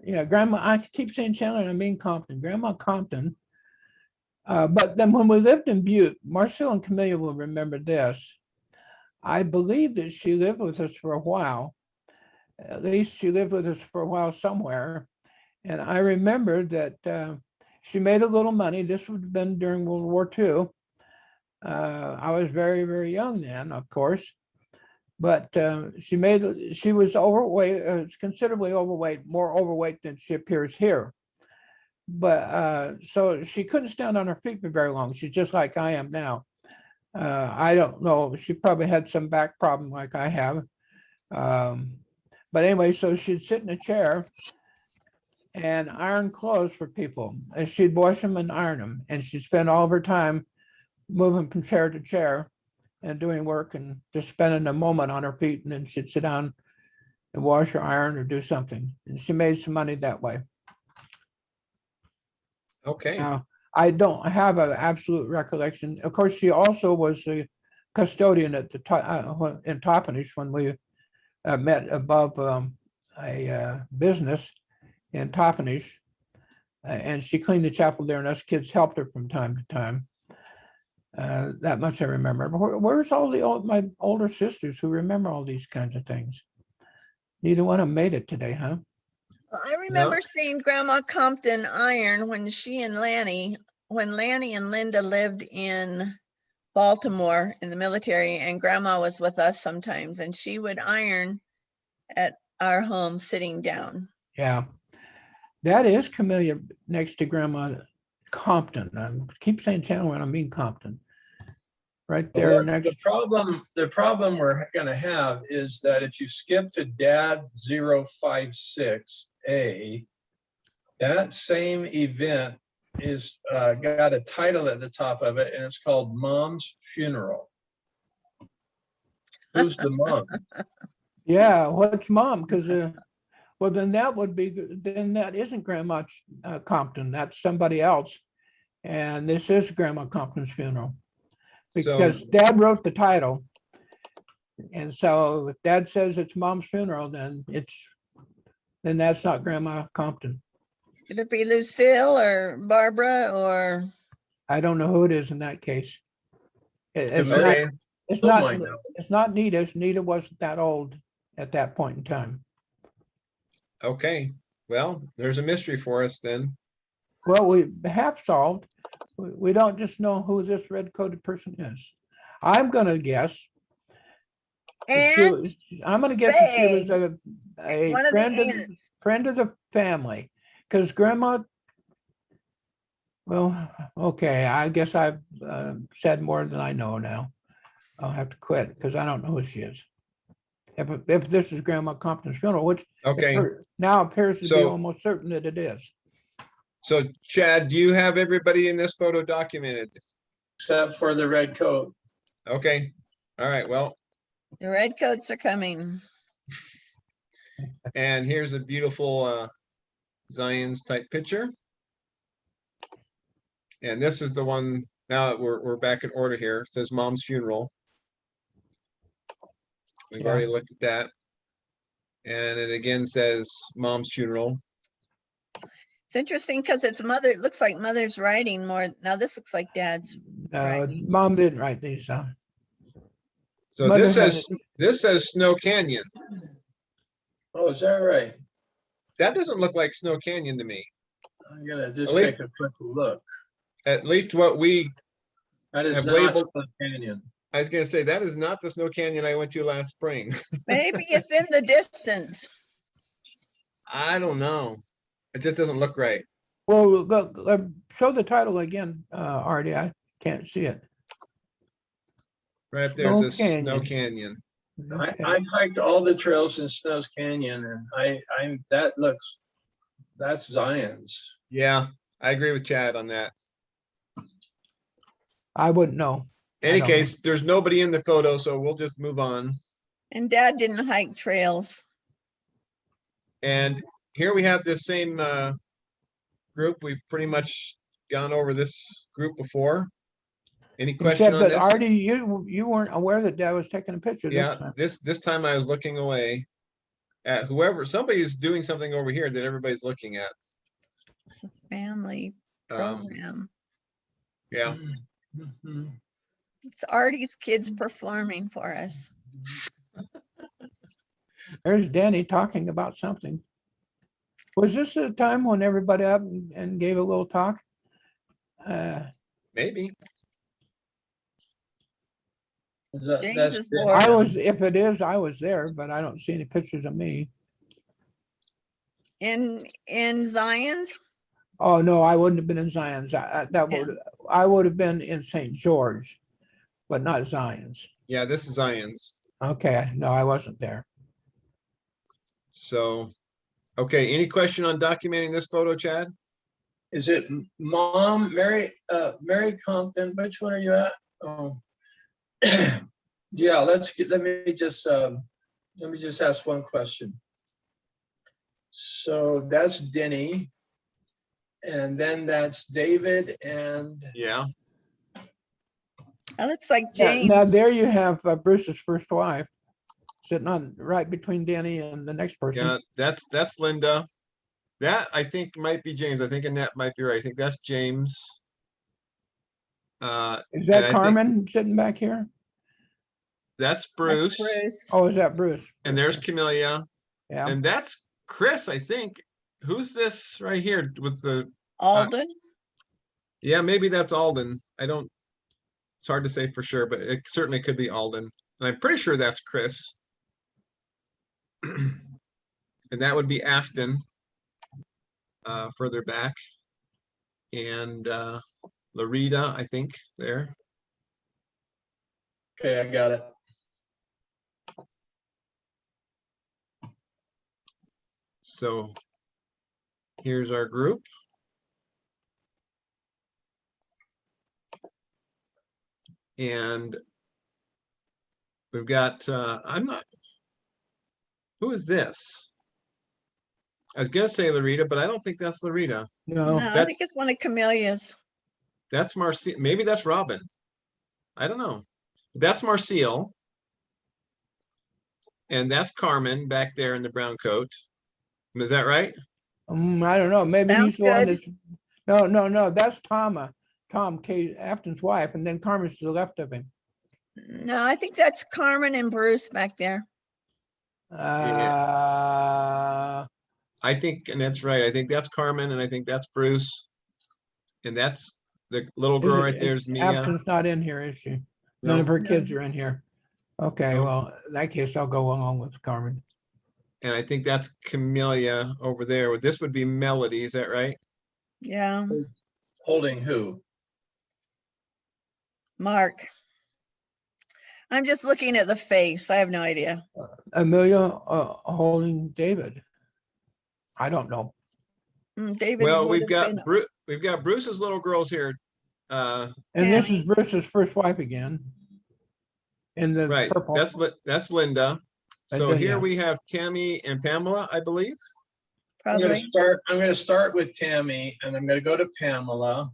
Yeah, Grandma, I keep saying Chandler and I mean Compton, Grandma Compton. But then when we lived in Butte, Marcielle and Kamillia will remember this. I believe that she lived with us for a while. At least she lived with us for a while somewhere. And I remember that she made a little money. This would have been during World War II. I was very, very young then, of course. But she was overweight, considerably overweight, more overweight than she appears here. But so she couldn't stand on her feet for very long. She's just like I am now. I don't know. She probably had some back problem like I have. But anyway, so she'd sit in a chair and iron clothes for people. And she'd wash them and iron them. And she'd spend all of her time moving from chair to chair and doing work and just spending a moment on her feet. And then she'd sit down and wash or iron or do something. And she made some money that way. Okay, Now, I don't have an absolute recollection. Of course, she also was a custodian at the in Toppenish when we met above a business in Toppenish. And she cleaned the chapel there, and us kids helped her from time to time. That much I remember. But where's all my older sisters who remember all these kinds of things? Neither one of them made it today, huh? Well, I remember seeing Grandma Compton iron when Lanny and Linda lived in Baltimore in the military, and Grandma was with us sometimes, and she would iron at our home sitting down. Yeah. That is Kamillia next to Grandma Compton. I keep saying Channel when I mean Compton. Right there Well, next. the problem we're gonna have is that if you skip to Dad 056A, that same event is got a title at the top of it, and it's called Mom's Funeral. Who's the mom? Yeah, what's Mom? Because well, then that would be, then that isn't Grandma Compton. That's somebody else. And this is Grandma Compton's funeral. Because Dad wrote the title. And so if Dad says it's Mom's funeral, then that's not Grandma Compton. Could it be Lucille or Barbara or? I don't know who it is in that case. It's Oh not, my God. it's not Nita. Nita wasn't that old at that point in time. Okay, well, there's a mystery for us then. Well, we have solved. We don't just know who this red-coated person is. I'm gonna guess. And I'm gonna guess that she was Faye, a one of the friend of the family, because Grandma. Well, okay, I guess I've said more than I know now. I'll have to quit because I don't know who she is. If this is Grandma Compton's funeral, which now appears to be almost certain that it is. So Chad, do you have everybody in this photo documented? Except for the red coat. Okay, all right, well. The red coats are coming. And here's a beautiful Zion's type picture. And this is the one, now that we're back in order here. It says Mom's Funeral. We've already looked at that. And it again says Mom's Funeral. It's interesting because it's mother. It looks like Mother's writing more. Now this looks like Dad's writing. Mom didn't write these down. So this says Snow Canyon. Oh, is that right? That doesn't look like Snow Canyon to me. I'm gonna just take a quick look. At least what we That is have not labeled. Snow Canyon. I was gonna say, that is not the Snow Canyon I went to last spring. Maybe it's in the distance. I don't know. It just doesn't look right. Well, look, show the title again, Artie. I can't see it. Right there says Snow Canyon. Okay. I've hiked all the trails in Snows Canyon, and that's Zion's. Yeah, I agree with Chad on that. I wouldn't know. Any case, there's nobody in the photo, so we'll just move on. And Dad didn't hike trails. And here we have this same group. We've pretty much gone over this group before. Any question on But this? Artie, you weren't aware that Dad was taking a picture this time. This time I was looking away at whoever, somebody's doing something over here that everybody's looking at. It's a family program. Yeah. Mhm. It's Artie's kids performing for us. There's Danny talking about something. Was this a time when everybody up and gave a little talk? Maybe. James is good. bored. If it is, I was there, but I don't see any pictures of me. In Zion's? Oh, no, I wouldn't have been in Zion's. I would have been in St. George, but not Zion's. Yeah, this is Zion's. Okay, no, I wasn't there. So, okay, any question on documenting this photo, Chad? Is it Mom, Mary Compton? Which one are you at? Oh. Yeah, let me just ask one question. So that's Denny, and then that's David and Yeah. That looks like Now James. there you have Bruce's first wife, sitting on right between Danny and the next person. Yeah, that's Linda. That I think might be James. I think Annette might be right. I think that's James. Is and I that think Carmen sitting back here? That's That's Bruce. Bruce. Oh, is that Bruce? And there's Kamillia. Yeah. And that's Chris, I think. Who's this right here with the, Alden. yeah, maybe that's Alden. It's hard to say for sure, but it certainly could be Alden. And I'm pretty sure that's Chris. And that would be Afton, further back. And Larita, I think, there. Okay, I got it. So here's our group. And we've got, who is this? I was gonna say Larita, but I don't think that's Larita. No. No, I that's- think it's one of Kamillia's. That's Marcielle. Maybe that's Robin. I don't know. That's Marcielle. And that's Carmen back there in the brown coat. Is that right? I don't know. Maybe Sounds he's the one good. that's, no, that's Tom K. Afton's wife, and then Carmen's to the left of him. No, I think that's Carmen and Bruce back there. I think, and that's right. I think that's Carmen and I think that's Bruce. And that's the little girl right there is Mia. Afton's not in here, is she? None No. of her No. kids are in here. Okay, No. well, in that case, I'll go along with Carmen. And I think that's Kamillia over there. This would be Melody, is that right? Yeah, Holding who? Mark. I'm just looking at the face. I have no idea. Amelia holding David. I don't know. David. Well, would we've have got been- we've got Bruce's little girls here. And Yeah. this is Bruce's first wife again. In the Right, purple. that's Linda. So Linda, here yeah. we have Tammy and Pamela, I believe. I'm Probably. gonna start with Tammy, and I'm gonna go to Pamela.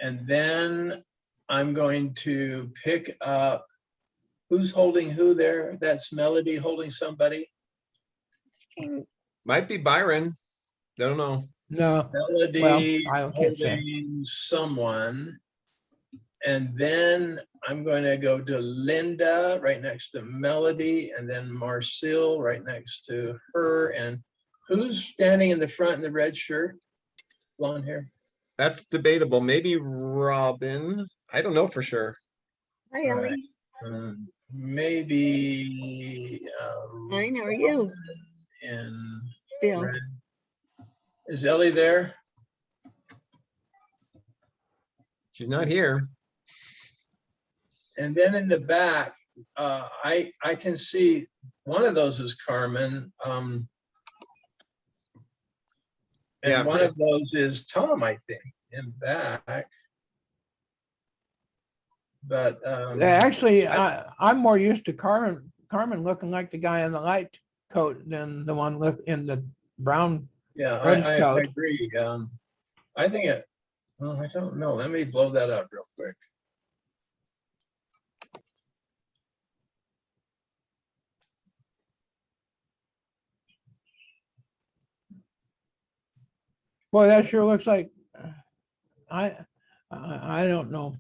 And then I'm going to pick up, who's holding who there? That's Melody holding somebody. Might be Byron. I don't know. No, Melody I can't say. holding someone. And then I'm going to go to Linda right next to Melody, and then Marcielle right next to her. And who's standing in the front in the red shirt? Blonde hair. That's debatable. Maybe Robin. I don't know for sure. Hi, All right. Ellie. Maybe. Fine, how are you? And Still. is Ellie there? She's not here. And then in the back, I can see one of those is Carmen. Yeah, And one of those is Tom, I think, in back. But actually, I'm more used to Carmen looking like the guy in the light coat than the one look in the brown. yeah, Red I Scout. agree. I think it, well, I don't know. Let me blow that up real quick. Boy, that sure looks like, I don't know.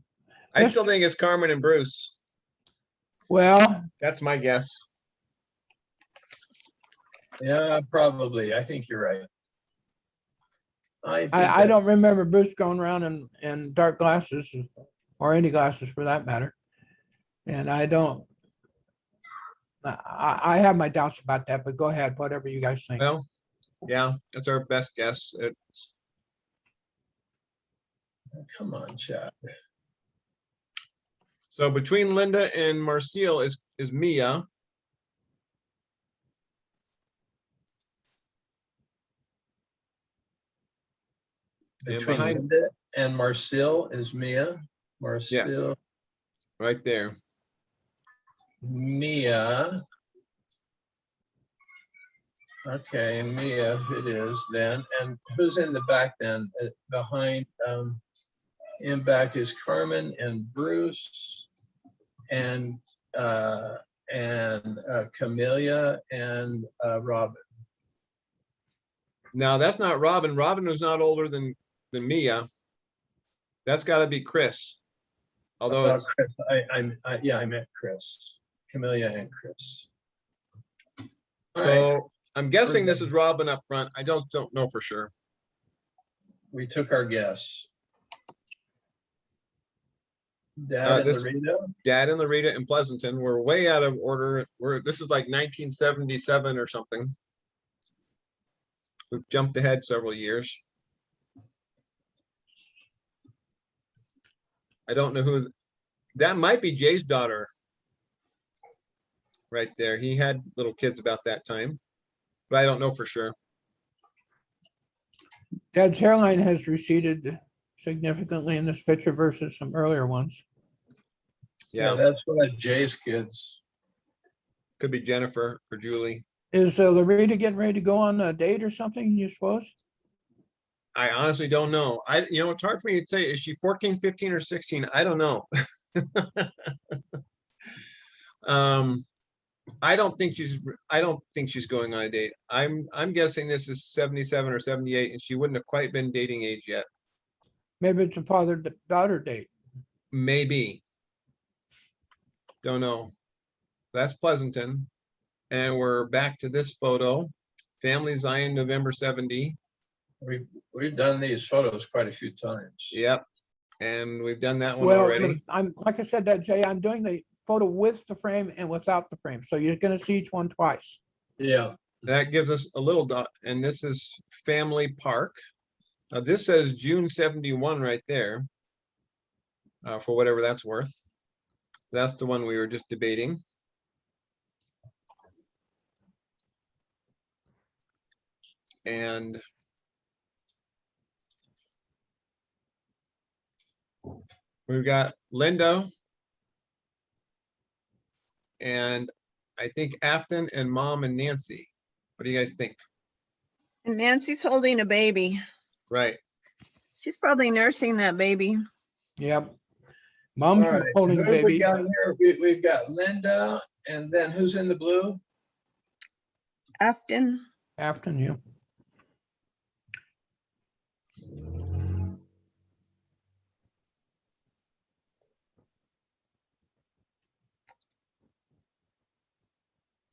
I Yes. still think it's Carmen and Bruce. Well, That's my guess. Yeah, probably. I think you're right. think I that- don't remember Bruce going around in dark glasses or any glasses for that matter. And I don't, I have my doubts about that, but go ahead, whatever you guys think. Well, yeah, that's our best guess. It's Come on, Chad. so between Linda and Marcielle is Mia. And Between behind- Linda and Marcielle is Mia. Marcielle, Right there. Mia. Okay, Mia, if it is then. And who's in the back then? Behind, in back is Carmen and Bruce. and Kamillia and Robin. No, that's not Robin. Robin was not older than Mia. That's got to be Chris. Although Oh, it's, Chris, I met Chris, Kamillia and Chris. All right, so I'm guessing this is Robin up front. I don't know for sure. we took our guess. Dad and this- Larita. Dad and Larita in Pleasanton. We're way out of order. This is like 1977 or something. We've jumped ahead several years. I don't know who, that might be Jay's daughter. Right there. He had little kids about that time, but I don't know for sure. Dad's hairline has receded significantly in this picture versus some earlier ones. Yeah, Yeah, that's one of Jay's kids. could be Jennifer or Julie. Is Larita getting ready to go on a date or something, you suppose? I honestly don't know. It's hard for me to say, is she 14, 15 or 16? I don't know. I don't think she's going on a date. I'm guessing this is 77 or 78 and she wouldn't have quite been dating age yet. Maybe it's a father-daughter date. Maybe. Don't know. That's Pleasanton. And we're back to this photo. Family Zion, November 70. We've done these photos quite a few times. Yep. And we've done that one Well, already. I'm, like I said, that Jay, I'm doing the photo with the frame and without the frame. So you're gonna see each one twice. Yeah, That gives us a little dot, and this is Family Park. Now this says June 71 right there. For whatever that's worth. That's the one we were just debating. And we've got Linda. And I think Afton and Mom and Nancy. What do you guys think? And Nancy's holding a baby. Right. She's probably nursing that baby. Yep. Mom's all right. holding Who the have we baby. got here? We've got Linda, and then who's in the blue? Afton. After you.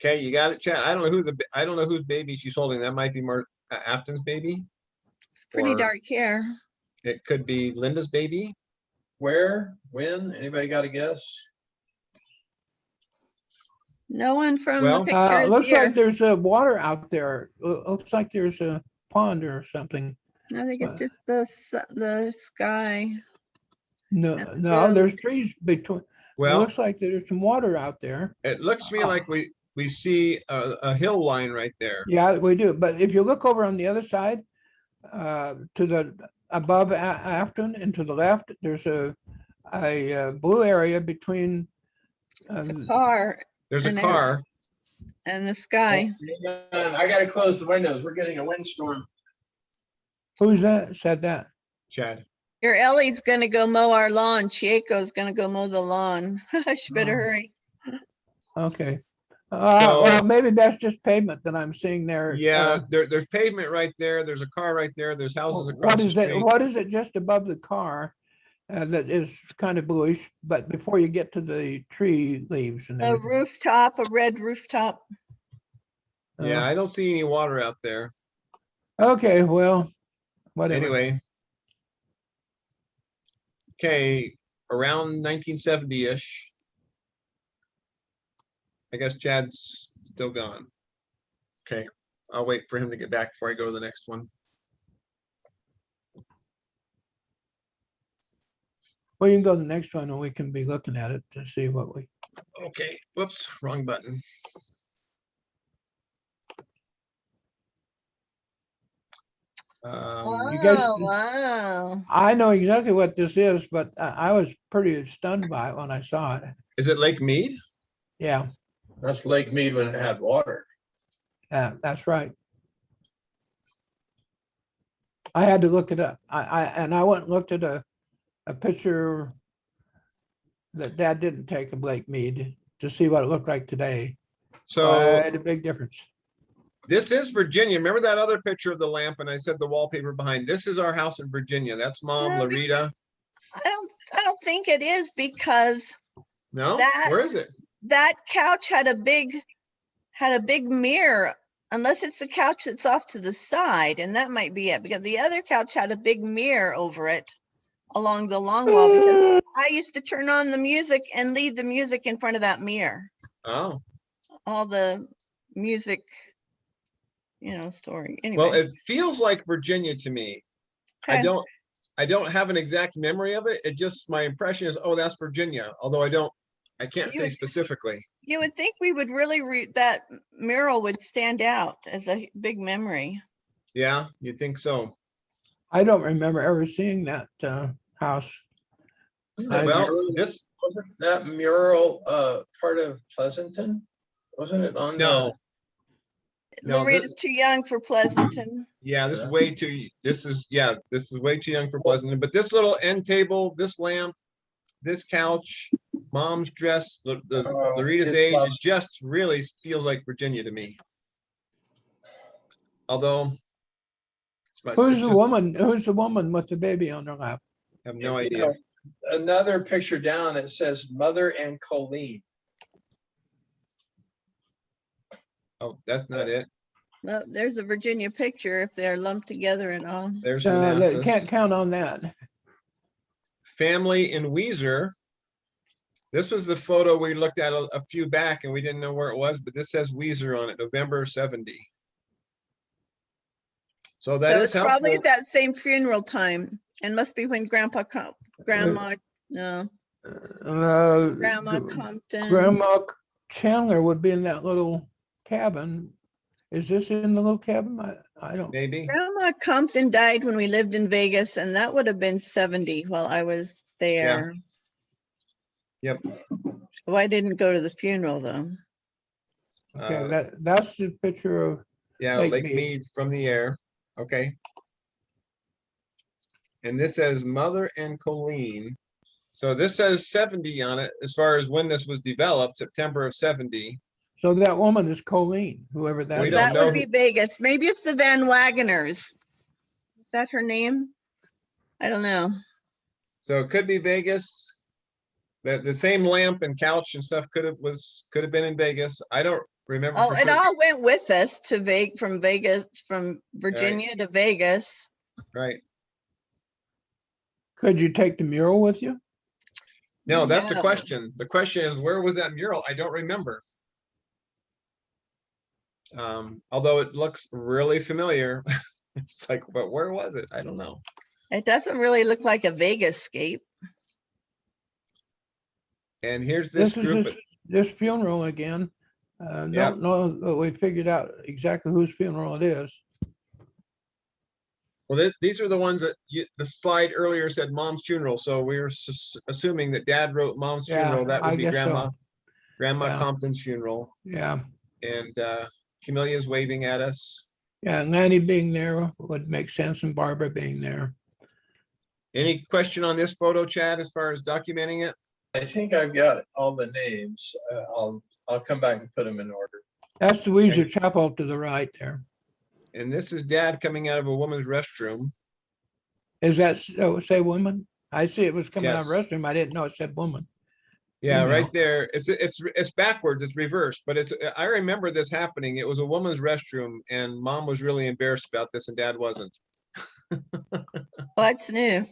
Okay, you got it, Chad. I don't know whose baby she's holding. That might be Afton's baby. It's pretty Or dark hair. It could be Linda's baby. Where? When? Anybody got a guess? No one from Well, the picture is Looks here. like there's water out there. Looks like there's a pond or something. I think it's just the sky. No, That's no, there's road. trees between. It Well, looks like there's some water out there. it looks to me like we see a hill line right there. Yeah, we do. But if you look over on the other side, to the above Afton and to the left, there's a blue area between. The car There's a And car. and the sky. I gotta close the windows. We're getting a windstorm. Who's that said that? Chad. Your Ellie's gonna go mow our lawn. Chieco's gonna go mow the lawn. She better Oh. hurry. Okay. So- Well, maybe that's just pavement that I'm seeing there. Yeah, there's pavement right there. There's a car right there. There's houses across What the is it? street. What is it just above the car that is kind of bluish, but before you get to the tree leaves and A everything? rooftop, a red rooftop. Yeah, I don't see any water out there. Okay, well, whatever. Anyway. Okay, around 1970-ish. I guess Chad's still gone. Okay, I'll wait for him to get back before I go to the next one. Well, you can go to the next one and we can be looking at it to see what we. Okay, whoops, wrong button. You guys- Oh, wow. I know exactly what this is, but I was pretty stunned by it when I saw it. Is it Lake Mead? Yeah, That's Lake Mead when it had water. that's right. I had to look it up. I went and looked at a picture that Dad didn't take a Blake Mead to see what it looked like today. So Quite a big difference. this is Virginia. Remember that other picture of the lamp? And I said the wallpaper behind. This is our house in Virginia. That's Mom, No, Larita. I don't think it is because No? That- Where is it? that couch had a big mirror, unless it's the couch that's off to the side, and that might be it, because the other couch had a big mirror over it along the long wall, because I used to turn on the music and leave the music in front of that mirror. Oh, All the music, story. well, Anyway, it feels like Virginia to me. I okay. don't have an exact memory of it. It just, my impression is, oh, that's Virginia. Although I can't say specifically. You would think we would really that mural would stand out as a big memory. Yeah, you'd think so. I don't remember ever seeing that house. That Well, mural- this, wasn't that mural part of Pleasanton? Wasn't it on? no, No, Larita's too young for Pleasanton. yeah, this is Yeah. way too, this is way too young for Pleasanton. But this little end table, this lamp, this couch, Mom's dress, the Oh, Larita's it's age, love- it just really feels like Virginia to me. Although. it's Who's the just- woman? Who's the woman with the baby on her lap? I have no You idea. know, Another picture down, it says Mother and Colleen. Oh, that's not it. Well, there's a Virginia picture if they're lumped together and all. There's They can't Manassas. count on that. Family in Weiser. This was the photo we looked at a few back and we didn't know where it was, but this says Weiser on it, November 70. So that So is it's probably helpful. at that same funeral time, and must be when Grandma, Grandma Compton. Grandma Chandler would be in that little cabin. Is this in the little cabin? I don't. Maybe. Grandma Compton died when we lived in Vegas, and that would have been 70 while I was there. Yep. Oh, I didn't go to the funeral though. Okay, Uh, that's the picture of. Yeah, Lake Lake Mead. Mead from the air. Okay. And this says Mother and Colleen. So this says 70 on it as far as when this was developed, September of 70. So that woman is Colleen, whoever that We is. don't That know would be Vegas. Maybe it's the Van Wagoners. Is that her name? I don't know. So it could be Vegas. The same lamp and couch and stuff could have been in Vegas. I don't remember. Oh, for it sure. all went with us to from Vegas, from Virginia to Vegas. Right. Could you take the mural with you? No, that's the No. question. The question is, where was that mural? I don't remember. Although it looks really familiar. It's like, but where was it? I don't know. It doesn't really look like a Vegas scape. And here's this This group. is this funeral again. Yep. Don't know, but we figured out exactly whose funeral it is. Well, these are the ones that the slide earlier said Mom's funeral. So we were assuming that Dad wrote Mom's Yeah, funeral. That I would be guess so. Grandma Yeah. Compton's funeral. Yeah, And Kamillia's waving at us. yeah, and Lanny being there would make sense, and Barbara being there. Any question on this photo, Chad, as far as documenting it? I think I've got all the names. I'll come back and put them in order. That's the Weiser Chapel to the right there. And this is Dad coming out of a woman's restroom. Is that say woman? I see it was coming out of Yes. restroom. I didn't know it said woman. Yeah, Female. right there. It's backwards. It's reversed. But I remember this happening. It was a woman's restroom, and Mom was really embarrassed about this, and Dad wasn't. What's new?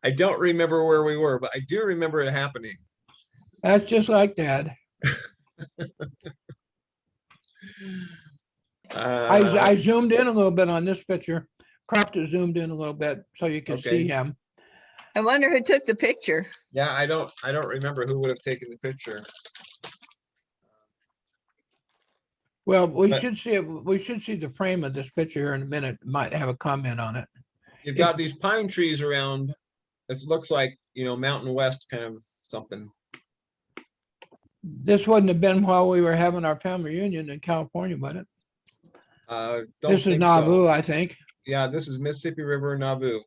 I don't remember where we were, but I do remember it happening. That's just like Dad. I zoomed in a little bit on this picture, cropped it, zoomed in a little bit so you can see Okay. him. I wonder who took the picture. Yeah, I don't remember who would have taken the picture. Well, we But- should see it. We should see the frame of this picture here in a minute. Might have a comment on it. You've got these pine trees around. It looks like, Mountain West kind of something. This wouldn't have been while we were having our family reunion in California, would it? Don't This is think Nauvoo, so. I think. Yeah, this is Mississippi River, Nauvoo.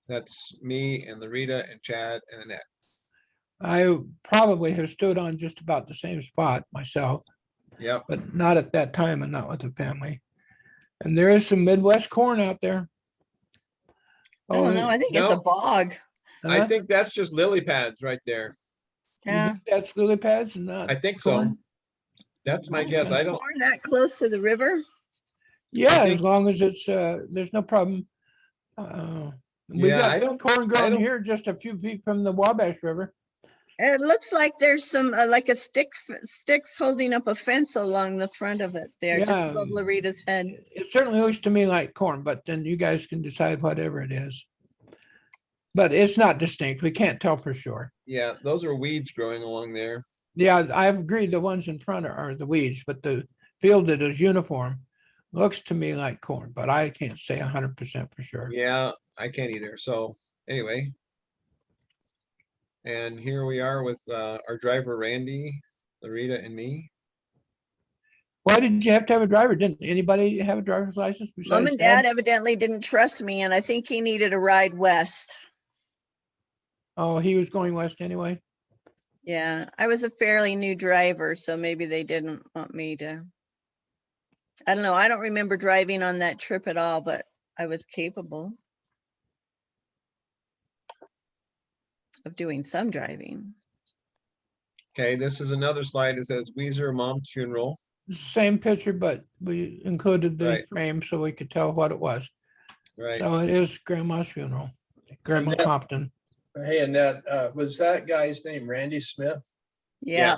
That's me and Larita and Chad and Annette. I probably have stood on just about the same spot myself, Yep. but not at that time and not with the family. And there is some Midwest corn out there. I don't know. I think it's a No. bog. I huh? think that's just lily pads right there. You Yeah. think that's lily pads and not I think so. corn? That's my guess. I don't, Corn that close to the river? Yeah, as think- long as it's, there's no problem. We Yeah, I got don't- corn growing don't- here just a few feet from the Wabash River. It looks like there's some, like a sticks holding up a fence along the front of it there, just Yeah. above Larita's head. It certainly looks to me like corn, but then you guys can decide whatever it is. But it's not distinct. We can't tell for sure. yeah, those are weeds growing along there. Yeah, I agree. The ones in front are the weeds, but the field that is uniform looks to me like corn, but I can't say 100% for sure. Yeah, I can't either. So anyway. And here we are with our driver, Randy, Larita and me. Why did you have to have a driver? Didn't anybody have a driver's license Mom besides and Dad Dad? evidently didn't trust me, and I think he needed a ride west. Oh, he was going west anyway. Yeah, I was a fairly new driver, so maybe they didn't want me to. I don't know. I don't remember driving on that trip at all, but I was capable of doing some driving. Okay, this is another slide that says Weiser Mom's Funeral. It's the same picture, but we included the Right. frame so we could tell what it was. Right. So it is Grandma's funeral, Grandma Annette. Compton. Hey, Annette, was that guy's name Randy Smith? Yeah.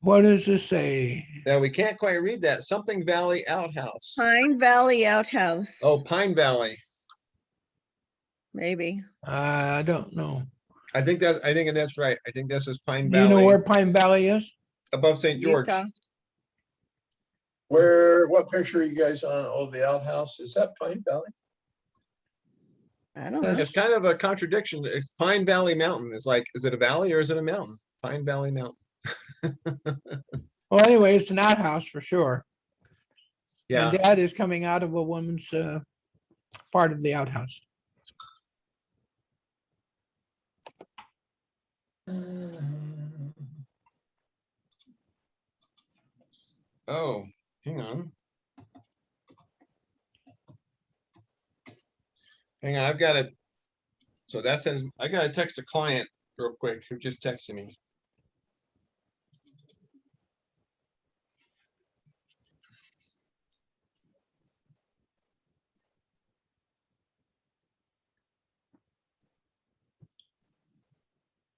What does this say? Now we can't quite read that. Something Valley Outhouse. Pine Valley Outhouse, Oh, Pine Valley. maybe. I don't know. I think that's right. I think this is Pine Do you know where Valley Pine Valley is? above St. George. Utah. What picture are you guys on? Oh, the outhouse, is that Pine Valley? I don't know. It's kind of a contradiction. It's Pine Valley Mountain. It's like, is it a valley or is it a mountain? Pine Valley Mountain. Well, anyway, it's an outhouse for sure. Yeah. And Dad is coming out of a woman's part of the outhouse. Oh, hang on. Hang on, I've got to. So that says, I got to text a client real quick who just texted me.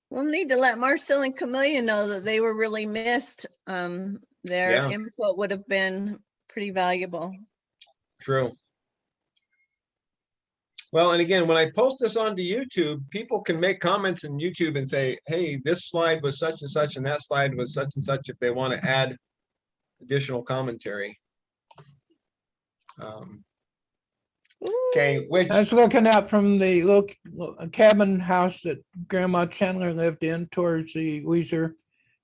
We'll need to let Marcielle and Kamillia know that they were really missed. Their Yeah. input would have been pretty valuable. True. Well, and again, when I post this onto YouTube, people can make comments in YouTube and say, hey, this slide was such and such, and that slide was such and such, if they want to add additional commentary. Okay, which, That's looking out from the little cabin house that Grandma Chandler lived in towards the Weiser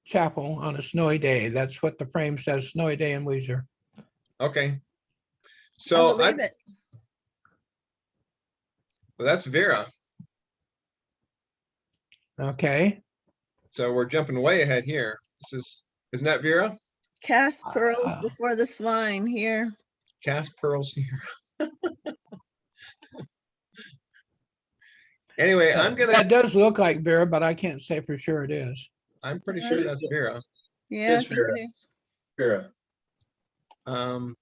Chapel on a snowy day. That's what the frame says, snowy day in Weiser. okay. I So believe it. well, that's Vera. Okay. So we're jumping way ahead here. Isn't that Vera? Cast pearls Ah. before the swine here. Cast pearls here. Anyway, I'm That does look like Vera, but I can't say for sure it is. I'm pretty sure that's Vera. Yeah, I It's think Vera. it is. Vera. I'm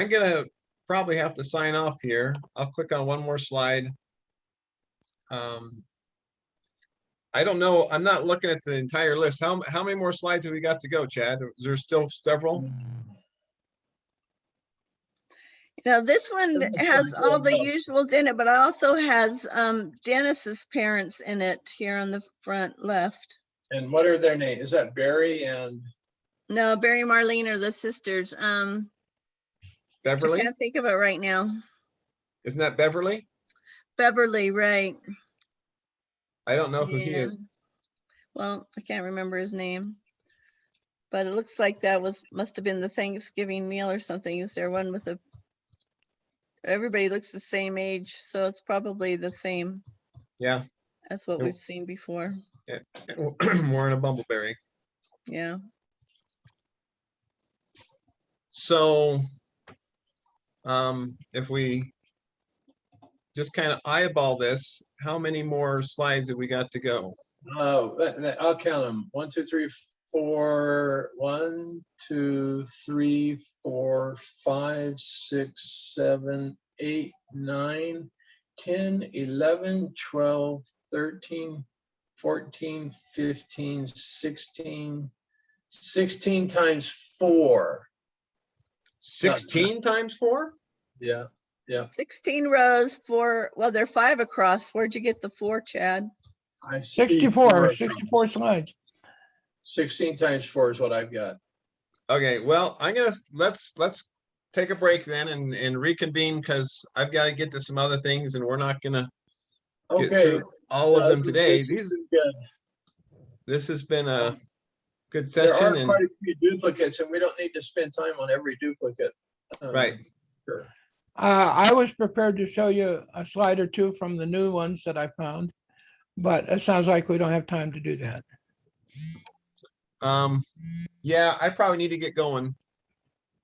gonna probably have to sign off here. I'll click on one more slide. I don't know. I'm not looking at the entire list. How many more slides have we got to go, Chad? Is there still several? Now, this one has all the usuals in it, but it also has Dennis's parents in it here on the front left. And what are their names? Is that Barry and, No, Barry and Marlene are the sisters. I Beverly? can't think of it right now. Isn't that Beverly? Beverly, right? I don't know who he Yeah. is. Well, I can't remember his name. But it looks like that must have been the Thanksgiving meal or something. Is there one with a Everybody looks the same age, so it's probably the same Yeah, as what Nope. we've seen before. wearing a bumbleberry. Yeah. So, if we just kind of eyeball this, how many more slides have we got to go? Oh, I'll count them. 1, 2, 3, 4. 1, 2, 3, 4, 5, 6, 7, 8, 9, 10, 11, 12, 13, 14, 15, 16, 16 times 4. 16 times 4? Yeah, yeah. 16 rows, well, they're 5 across. Where'd you get the 4, Chad? I see 64, 64 slides. 16 times 4 is what I've got. Okay, well, let's take a break then and reconvene because I've got to get to some other things and we're not gonna get Okay. through all of them today. This is good. This has been a good There are session and, quite a few duplicates and we don't need to spend time on every duplicate. right. Sure. I was prepared to show you a slide or two from the new ones that I found, but it sounds like we don't have time to do that. Yeah, I probably need to get going.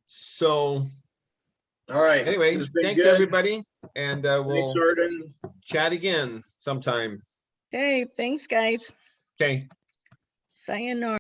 So All right. anyway, It's been thanks good. everybody. And we'll Thanks, Arden. chat again sometime. Okay, thanks, guys. Okay. Sayonara.